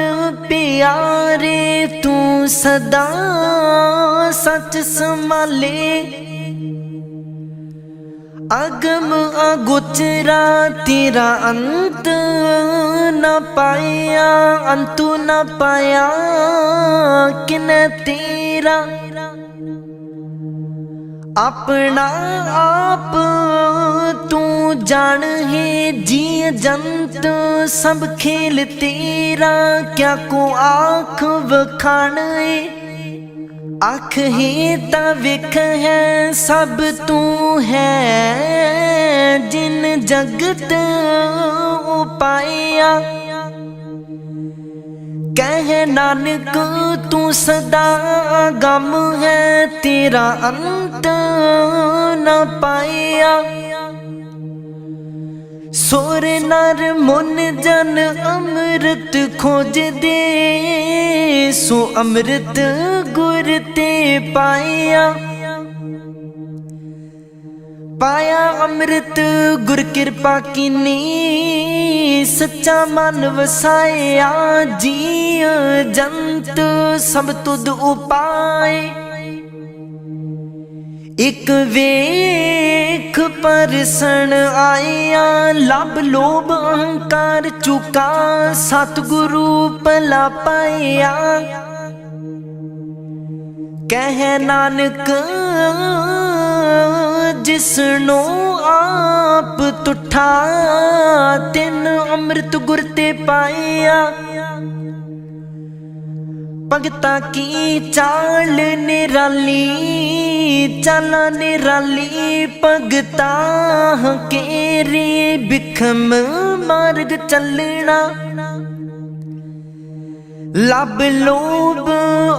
प्यारे, तू सदा सच संभाले। अगम अगोचरा तेरा अंत न पाया, अंतु न पाया किने तेरा। अपना आप तू जान है, जी जंत सब खेल तेरा। क्या को आँख वखान आँख ही ता विख है, सब तू है जिन जगत उपाया। कह नानक तू सदा गम है, तेरा अंत न पाया। सोर नर मुन जन अमृत खोज दे, सो अमृत गुर ते पाया। पाया अमृत गुर कृपा कीनी, सच्चा मन वसाया। जीव जंत सब तुद उपाय, ਇੱਕ ਵੇਖ ਪਰਸਣ ਆਇਆ, ਲੱਭ ਲੋਭ ਅਹੰਕਾਰ ਚੁਕਾ, ਸਤਿਗੁਰੂ ਭਲਾ ਪਾਇਆ। ਕਹਿ ਨਾਨਕ ਜਿਸਨੂੰ ਆਪ ਤੁਠਾ, ਤਿਨ ਅੰਮ੍ਰਿਤ ਗੁਰ ਤੇ ਪਾਇਆ। ਭਗਤਾਂ ਕੀ ਚਾਲ ਨਿਰਾਲੀ, ਚਾਲਾਂ ਨਿਰਾਲੀ, ਭਗਤਾਂ ਕੇਰੇ ਬਿਖਮ ਮਾਰਗ ਚੱਲਣਾ। ਲੱਭ ਲੋਭ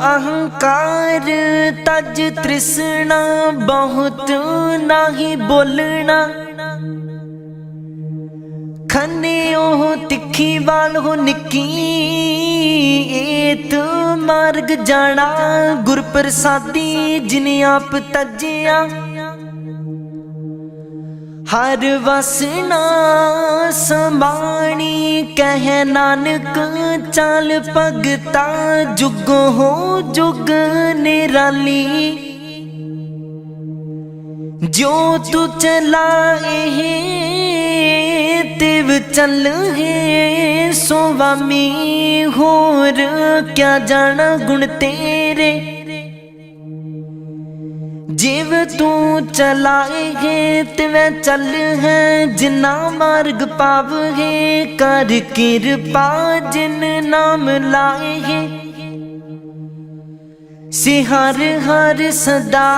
ਅਹੰਕਾਰ ਤਜ ਤ੍ਰਿਸ਼ਨਾ, ਬਹੁਤ ਨਾਹੀ ਬੋਲਣਾ। ਖੰਨੇ ਉਹ ਤਿੱਖੀ ਵਾਲ ਹੋ ਨਿੱਕੀ, ਏਤ ਮਾਰਗ ਜਾਣਾ। ਗੁਰ ਪ੍ਰਸਾਦੀ ਜਿਨ ਆਪ ਤਜਿਆ, ਹਰ ਵਸਨਾ ਸਮਾਣੀ। ਕਹਿ ਨਾਨਕ ਚਾਲ ਭਗਤਾ, ਜੁਗੋ ਹੋ ਜੁਗ ਨਿਰਾਲੀ। ਜੋ ਤੂ ਚਲਾਏ ਤਿਵ ਚੱਲ ਹੈ ਸੁਆਮੀ, ਹੋਰ ਕਿਆ ਜਾਣਾ ਗੁਣ ਤੇਰੇ। ਜਿਵ ਤੂੰ ਚਲਾਏ ਹੈ ਤਿਵੇਂ ਚੱਲ ਹੈ, ਜਿਨਾ ਮਾਰਗ ਪਾਵਹਿ। ਕਰ ਕਿਰਪਾ ਜਿਨ ਨਾਮ ਲਾਏ ਹੈ, ਸੇ ਹਰ ਹਰ ਸਦਾ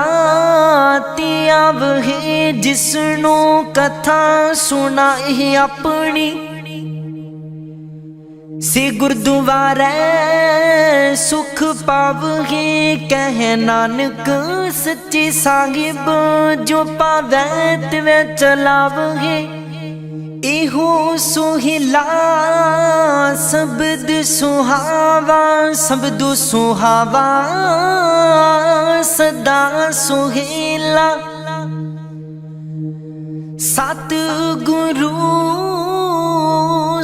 ਧਿਆਵਹਿ। ਜਿਸਨੂੰ ਕਥਾ ਸੁਣਾਏ ਆਪਣੀ, ਸੇ ਗੁਰਦੁਆਰੇ ਸੁਖ ਪਾਵਹਿ। ਕਹਿ ਨਾਨਕ ਸੱਚੇ ਸਾਹਿਬ, ਜੋ ਪਾਵੈ ਤਿਵੇਂ ਚਲਾਵਹਿ। ਇਹੋ ਸੁਹਿਲਾ ਸ਼ਬਦ ਸੁਹਾਵਾ, ਸ਼ਬਦੁ ਸੁਹਾਵਾ ਸਦਾ ਸੁਹੇਲਾ। ਸਤਿਗੁਰੂ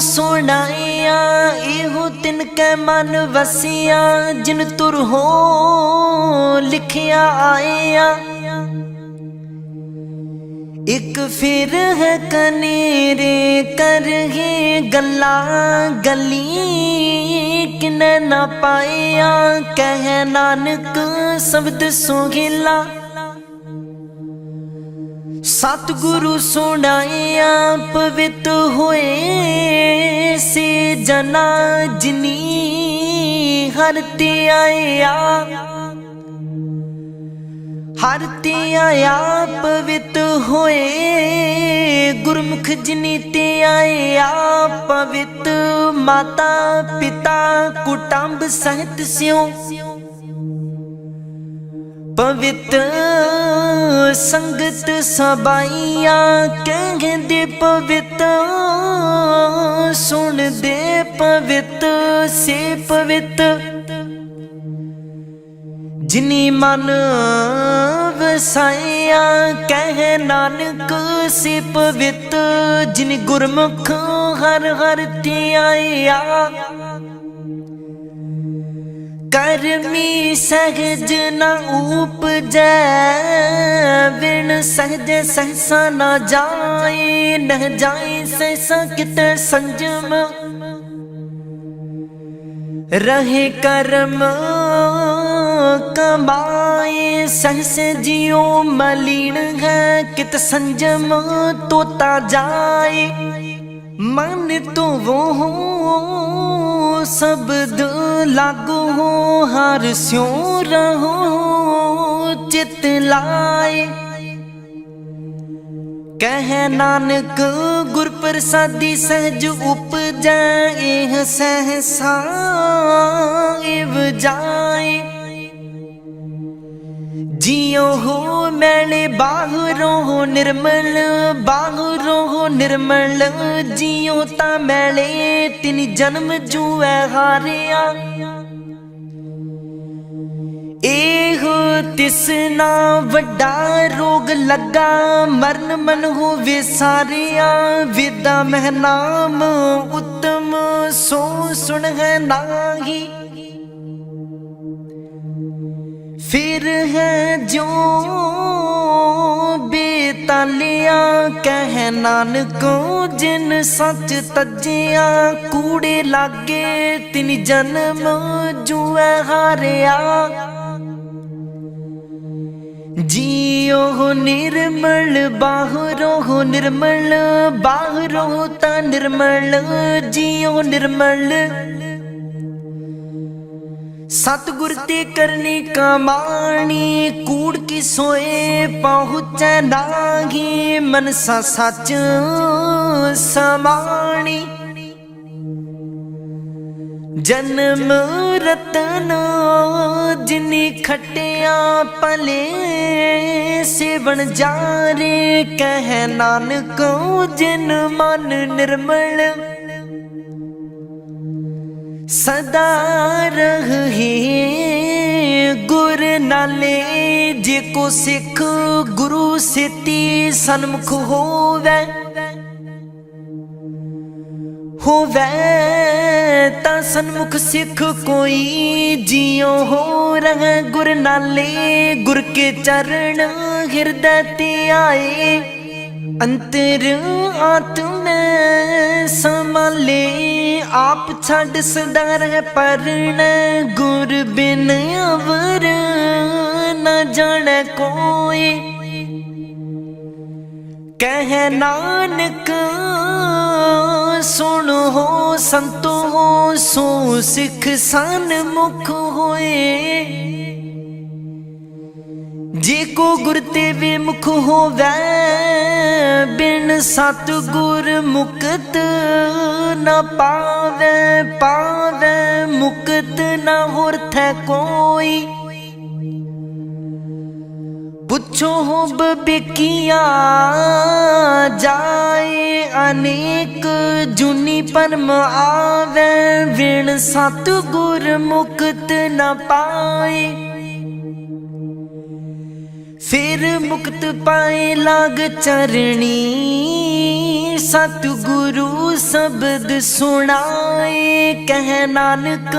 ਸੁਣਾਇਆ, ਇਹੋ ਤਿਨ ਕੈ ਮਨ ਵਸਿਆ। ਜਿਨ ਤੁਰ ਹੋ ਲਿਖਿਆ ਆਇਆ, ਇੱਕ ਫਿਰ ਹੈ ਕਨੇਰੇ ਕਰਹਿ ਗੱਲਾਂ ਗਲੀ। ਕਿਨੇ ਨਾ ਪਾਇਆ ਕਹਿ ਨਾਨਕ ਸ਼ਬਦ ਸੁਹਿਲਾ। ਸਤਿਗੁਰੂ ਸੁਣਾਇਆ ਪਵਿੱਤ ਹੋਏ ਸੇ ਜਨਾ ਜਿਨੀ ਹਰਿ ਤੇ ਆਇਆ। ਹਰਿ ਤੇ ਆਇਆ ਪਵਿੱਤ ਹੋਏ ਗੁਰਮੁਖ ਜਿਨੀ ਤੇ ਆਇਆ। ਪਵਿੱਤ ਮਾਤਾ ਪਿਤਾ ਕੁਟੰਬ ਸਹਿਤ ਸਿਉ ਪਵਿੱਤ ਸੰਗਤ ਸਬਾਈਆਂ ਕਹਿੰਦੇ ਪਵਿੱਤ ਸੁਣਦੇ ਪਵਿੱਤ ਸੇ ਪਵਿੱਤ ਜਿਨੀ ਮਨ ਵਸਾਇਆ। ਕਹਿ ਨਾਨਕ ਸੇ ਪਵਿੱਤ ਜਿਨ ਗੁਰਮੁਖ ਹਰ ਹਰ ਤੇ ਆਇਆ। ਕਰਮੀ ਸਹਿਜ ਨ ਉਪਜੈ ਵਿਣ ਸਹਿਜ ਸਹਿਸਾ ਨਾ ਜਾਏ। ਨ ਜਾਏ ਸਹਿਸਾ ਕਿਤੇ ਸੰਜਮ ਰਹੇ ਕਰਮ ਕਮਾਏ। ਸਹਿਸ ਜਿਉ ਮਲੀਨ ਹੈ ਕਿਤ ਸੰਜਮ ਤੋਤਾ ਜਾਏ। ਮਨ ਧੋਵੋ ਸ਼ਬਦ ਲਾਗੋ ਹਰਿ ਸਿਉ ਰਹੋ ਚਿਤ ਲਾਏ। ਕਹਿ ਨਾਨਕ ਗੁਰ ਪ੍ਰਸਾਦੀ ਸਹਿਜ ਉਪਜੈ ਇਹ ਸਹਿਸਾ ਇਵ ਜਾਏ। ਜਿਉ ਹੋ ਮੈਲੇ ਬਾਹਰੋਂ ਨਿਰਮਲ ਬਾਹਰੋਂ ਨਿਰਮਲ। ਜਿਉ ਤਾਂ ਮੈਲੇ ਤਿਨ ਜਨਮ ਜੂਐ ਹਾਰਿਆ। ਇਹੋ ਤਿਸਨਾ ਵੱਡਾ ਰੋਗ ਲੱਗਾ ਮਰਨ ਮਨ ਹੋਵੇ ਸਾਰਿਆ। ਵੇਦਾਂ ਮਹਿ ਨਾਮ ਉਤਮ ਸੋ ਸੁਣ ਹੈ ਨਾਹੀ। फिर है जो बेतालिया कह नानको जिन सच तजिया कूड़े लागे तिन जन्म जुए हारिया जियो निर्मल बाहरो निर्मल बाहरो ता निर्मल जियो निर्मल सतगुर ते करनी कमाणी कूड़ की सोए पहुँचे नागी मनसा सच समाणी जन्म रतन जिनी खटिया पले सेवन जारे कह नानक जिन मन निर्मल सदा रहे गुर नाले जे को सिख गुरु सेती सन्मुख होवे ता सन्मुख सिख कोई जियो हो रहे गुर नाले गुर के चरण हृदय ते आए अंतर आत्म संभाले आप छड़ सदा रह परन गुर बिन अवर न जाने कोई कह नानक सुन हो संतो हो सो सिख सन्मुख होए जे को गुर ते विमुख होवै बिन सतगुर मुक्त न पावे पावे मुक्त न होरथ कोई पुछो हो बिकिया जाए अनेक जुनी परम आवे बिन सतगुर मुक्त न पाए फिर मुक्त पाए लाग चरणी सतगुरु शब्द सुनाए कह नानक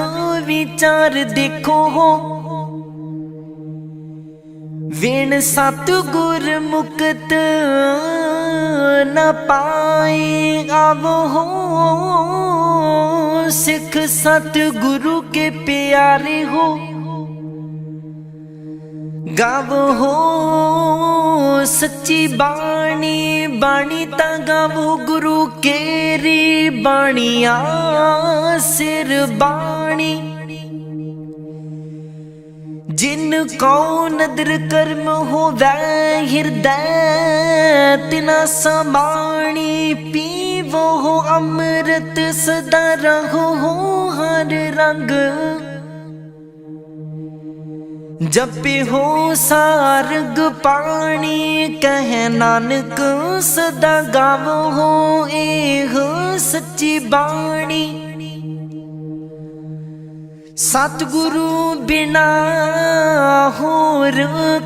विचार देखो हो विण सतगुर मुक्त न पाए आवो हो सिख सतगुरु के प्यारे हो गावो हो सच्ची बाणी बाणी ता गावो गुरु केरी बाणिया सिर बाणी जिन को नदर कर्म होवै हृदय तिना समाणी पीवो हो अमृत सदा रहो हो हर रंग जपे हो सारग पानी कह नानक सदा गावो हो एह सच्ची बाणी सतगुरु बिना होर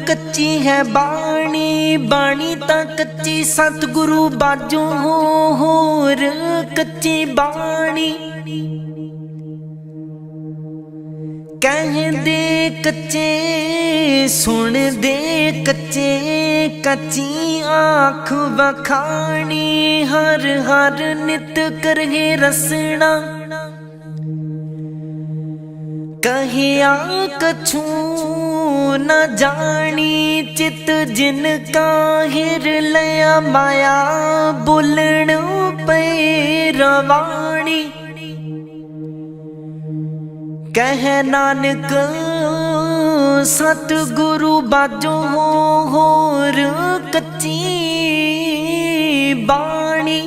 कच्ची है बाणी बाणी ता कच्ची सतगुरु बाजो हो होर कच्ची बाणी कह दे कच्चे सुन दे कच्चे कच्ची आँख बखानी हर हर नित करहे रसना कहिया कछु न जानी चित जिन का हिर लया माया बोलन पे रवाणी कह नानक सतगुरु बाजो हो होर कच्ची बाणी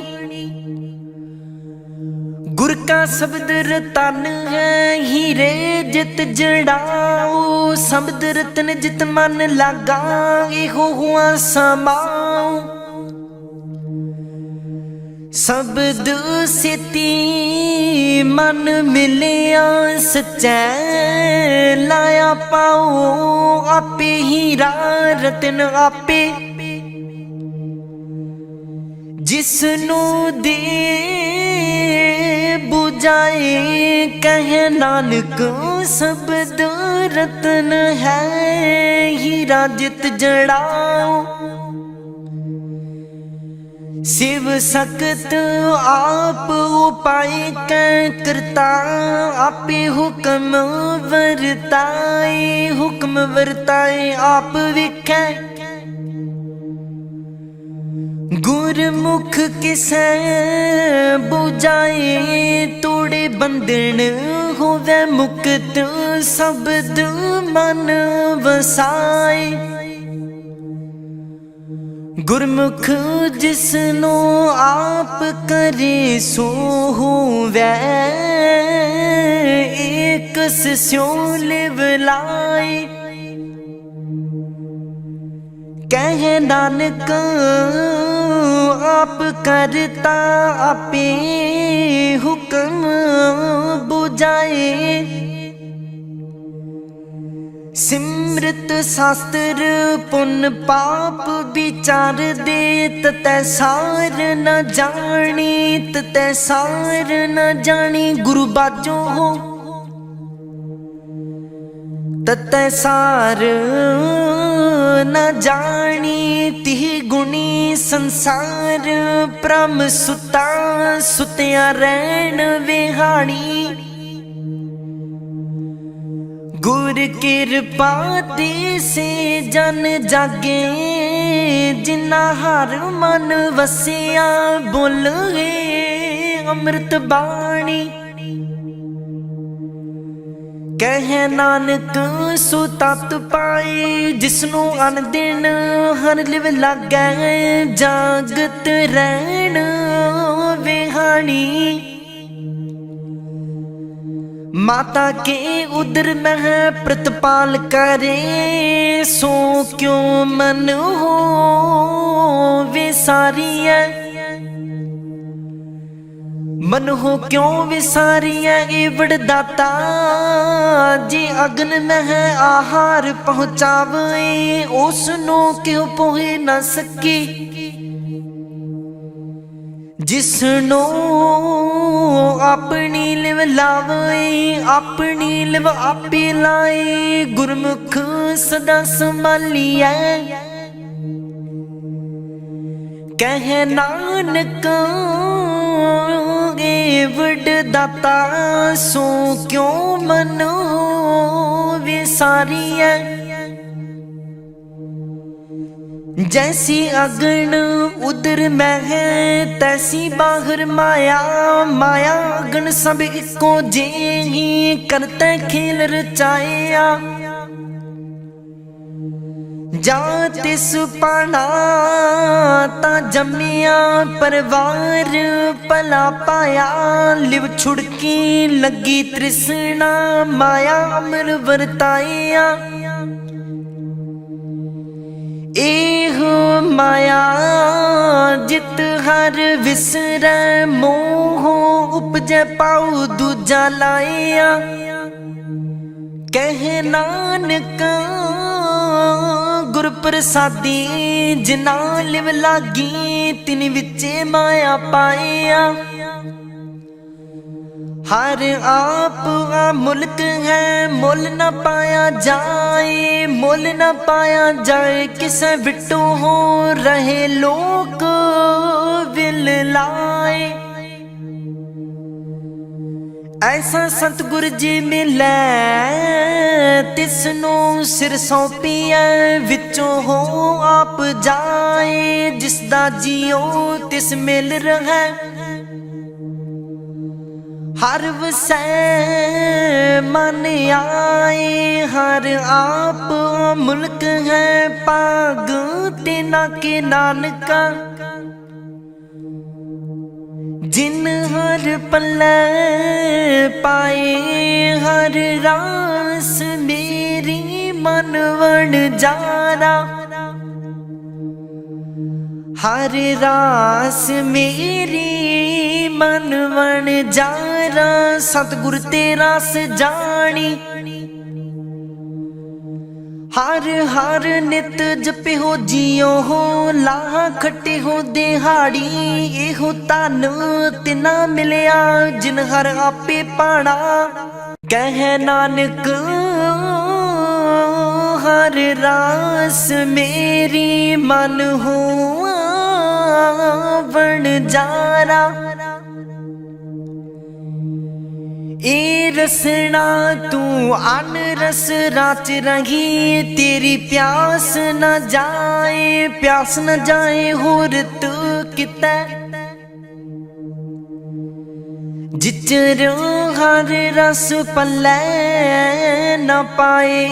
गुर का शब्द रतन है हीरे जित जड़ाओ शब्द रतन जित मन लागा एहो हुआ समाओ शब्द सेती मन मिलिया सच्चै लाया पाओ आपे हीरा रतन आपे जिसनू दे बुझाए कह नानक शब्द रतन है हीरा जित जड़ाओ। शिव सकत आप उपाय कै करता, आपे हुक्म वर्ताए आप विखै। गुरमुख किसै बुझाए, तोड़े बंधन होवे मुक्त, शब्द मन वसाए। गुरमुख जिसनो आप करे सो होवै, एक स्यों लिव लाए। कह नानक आप करता, आपे हुक्म बुझाए। सिमृत शास्त्र पुन पाप विचार दे, ततै सार न जानी, ततै सार न जानी। गुरु बाजो हो ततै सार न जानी, तिह गुणी संसार। प्रम सुता सुत्या रैन विहाड़ी, गुर कृपा ते से जन जागे। जिन्ना हर मन वसिया, बोले अमृत बाणी। कह नानक सो तत पाए, जिसनों अन दिन हर लिव लागै। जागत रैन विहाणी, माता के उदर मह प्रतिपाल करे। सो क्यों मन हो विसारिया, मन हो क्यों विसारिया। एवड़ दाता जी अग्न मह आहार पहुँचावे, उसनो क्यों पोहे न सके। जिसनो अपनी लिव लावे, अपनी लिव आपे लाए। गुरमुख सदा संभालिया, कह नानक एवड़ दाता। सो क्यों मन विसारिया, जैसी अग्न उदर में है, तैसी बाहर माया। माया अग्न सब इको जेही, करते खेल रचाया। जा तिस पाना ता जमिया, परवार भला पाया। लिव छुड़की लगी तृष्णा, माया अमर वर्ताया। एह माया जित हर विसरै, मोह उपजै पाऊ दूजा लाया। कह नानक गुर प्रसादी, जिना लिव लागी तिन विचे माया पाया। हर आप मुल्क है, मुल न पाया जाए। मुल न पाया जाए, किसे विटो हो रहे लोक विल लाए। ऐसा सतगुर जी मिलै, तिसनो सिर सौंपिया। विचों हो आप जाए, जिसदा जियो तिस मिल रहा। हर वसै मन आए, हर आप मुल्क है। पाग तेना के नानका, जिन हर पल्ले पाए। हर रास मेरी मन वण जारा, हर रास मेरी मन वण जारा। सतगुर तेरा सजानी, हर हर नित जपे हो जियो हो। लाह खट्टे हो दिहाड़ी, एहो धन तिना मिलिया जिन हर आपे पाना। कह नानक हर रास मेरी मन हुआ बन जारा। ए रसना तू अन रस राच रही, तेरी प्यास न जाए, प्यास न जाए होर तू कितै। जिचरो हर रस पल्लै न पाए,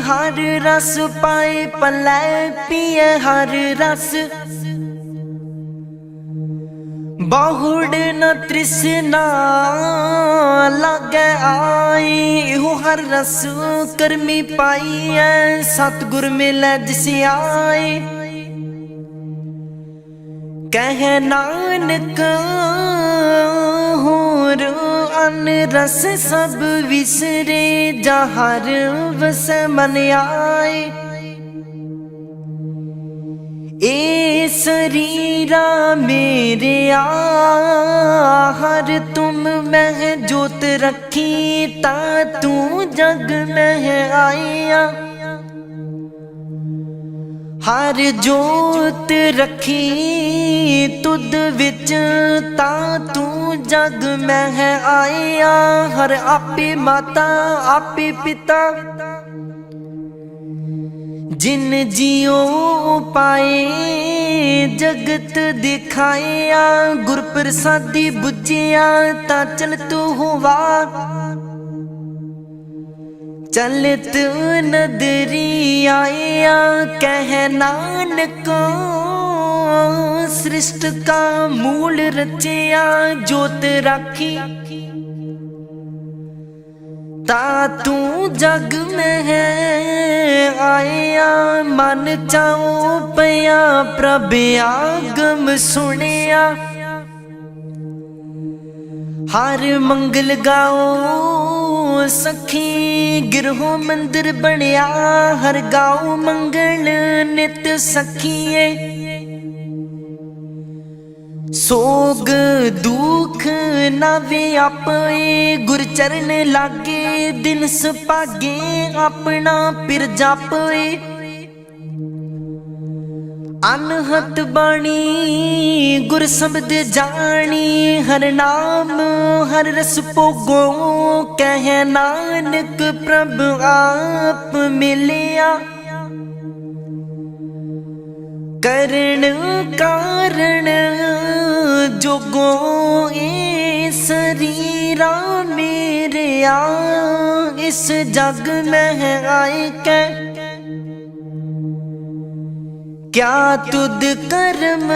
हर रस पाए पल्लै पिए हर रस। बहुड़ न तृष्णा लागे आई, इहो हर रस करमी पाई है, सतगुर मिले जिस आए। कह नानक होर अन रस सब विसरे, जहर वस मन आए। ए शरीरा मेरे हर तुम मह जोत रखी, ता तू जग मह आया। हर जोत रखी तुद विच, ता तू जग मह आया। हर आपे माता आपे पिता, जिन जियो पाए जगत दिखाया। गुर प्रसादी बुझिया ता चल तू हुआ, चलत नदरी आया। कह नानक सृष्ट का मूल रचिया, जोत राखी ता तू जग में है आया। मन चाओ पया प्रभ आगम सुनिया, हर मंगल गाओ सखी गिरहो मंदिर बनया। हर गाओ मंगल नित सखीए, सोग दुख ना व्यापे। गुर चरण लागे दिन सुभागे, अपना पिर जापे। अनहत बाणी गुर शब्द जानी, हर नाम हर रस भोगो। कह नानक प्रभ आप मिलिया, करण कारण जोगो। ए शरीरा मेरे इस जग में आए कै, क्या तुद कर्म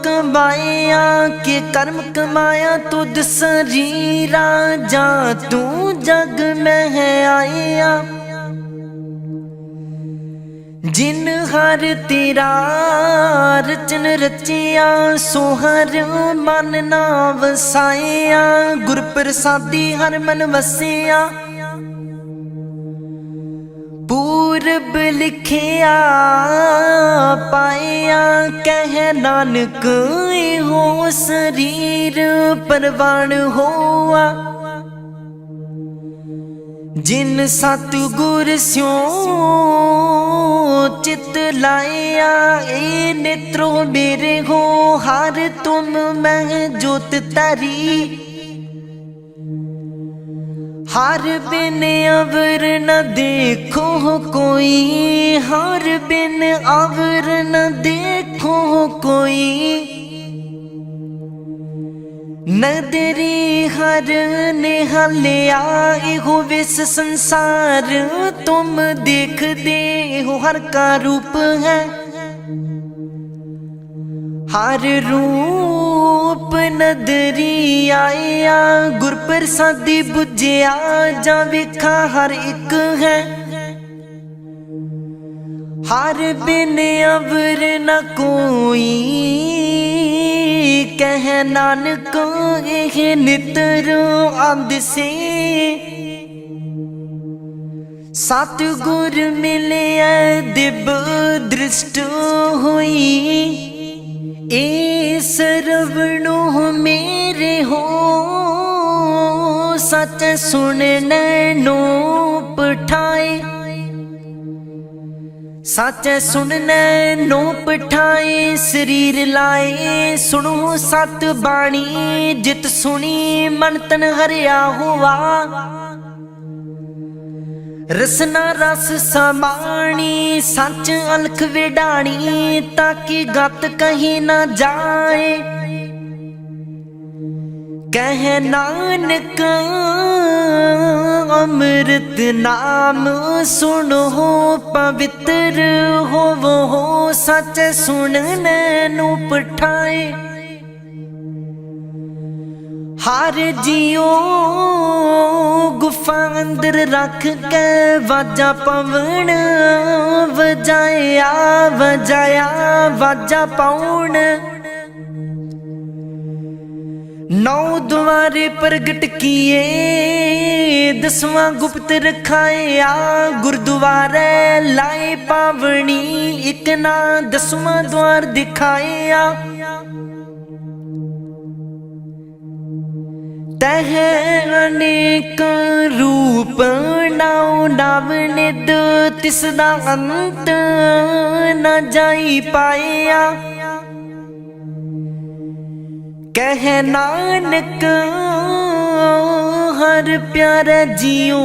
कमाया। के कर्म कमाया तुद शरीरा, जा तू जग में आया। जिन हर तेरा रचन रचिया, सो हर मन ना वसाया। गुर प्रसादी हर मन वसिया, पूरब लिखिया पाया। कह नानक हो शरीर परवान होआ, जिन सतगुर स्यों चित लाया। ए नेत्रो मेरे हो हर तुम मैं जोत तारी, हर बिन अवर न देखो कोई। हर बिन अवर न देखो कोई, नदरी हर निहालिया। इहो विस संसार तुम देख दे, इहो हर का रूप है। हर रूप नदरी आया, गुर प्रसादी बुझिया। जा वेखा हर एक है, हर बिन अवर न कोई। कह नानक एह नितर आंद से, सतगुर मिले दिब दृष्ट हुई। ए सरवणो मेरे हो सच सुन नैनो पठाए, साचे सुनने नो पठाए शरीर लाए, सुनो सत बाणी जित सुनी मन तन हरिया हुआ। रसना रस समाणी सच अलख विडाणी, ताकि गत कहीं न जाए। कह नानक अमृत नाम सुनो पवित्र होवो, सच सुनने नु पठाए। हर जियो गुफा अंदर रख के वाजा पवन वजाया वजाया वाजा पाउन। नौ द्वारे प्रगट किए दसवां गुप्त रखाया, गुरुद्वारे लाए पावनी एक ना दसवां द्वार दिखाया। तह अनेक रूप नाउ नाम निद, तिसदा अंत न जाई पाया। कह नानक हर प्यारे जियो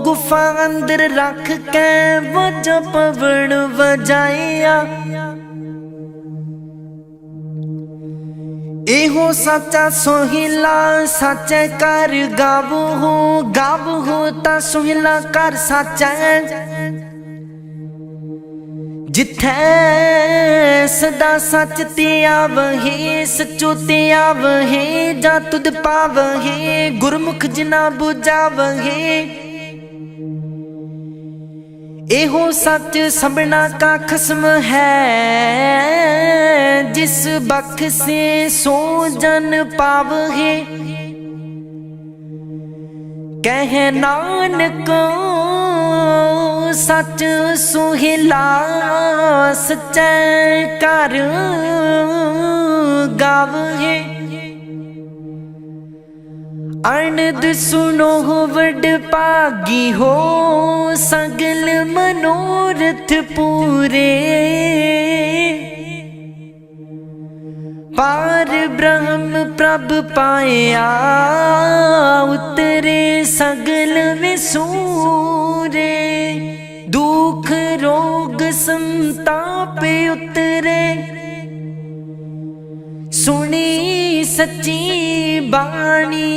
गुफा अंदर रख के वज पवन वजाया। एहो सच्चा सोहिला सच्चे कर गावो हो ता सोहिला कर सच्चा। जिथे सदा सच ते आवहे सचो ते आवहे, जा तुद पावहे गुरमुख जिना बुझावहे। एहो सच सबना का खसम है, जिस बख से सो जन पावहे। कह नानक सच सुहिला सच्चे कर गावहे। अनद सुनो वड भागी हो सगल मनोरथ पूरे। पार ब्रह्म प्रभ पाया उतरे सगल विसूरे। दुख रोग संताप उतरे सुनी सच्ची बाणी।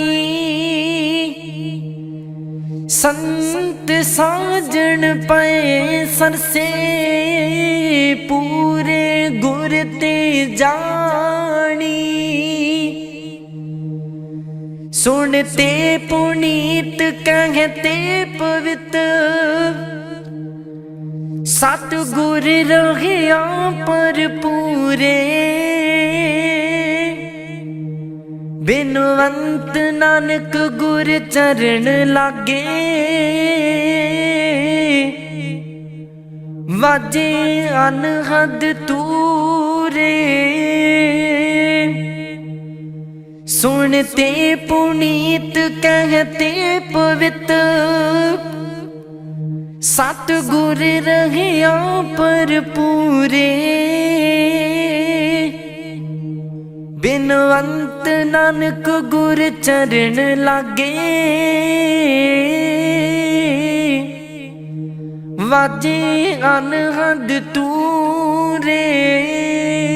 संत साजन पे सरसे पूरे गुर ते जानी। सुनते पुनीत कहते पवित्र, सतगुर रहिया पर पूरे। बिनवंत नानक गुर चरण लागे, वाजे अनहद तूरे। सुनते पुनीत कहते पवित्र, सतगुर रहिया पर पूरे। बिनवंत नानक गुर चरण लागे, वाजे अनहद तूरे।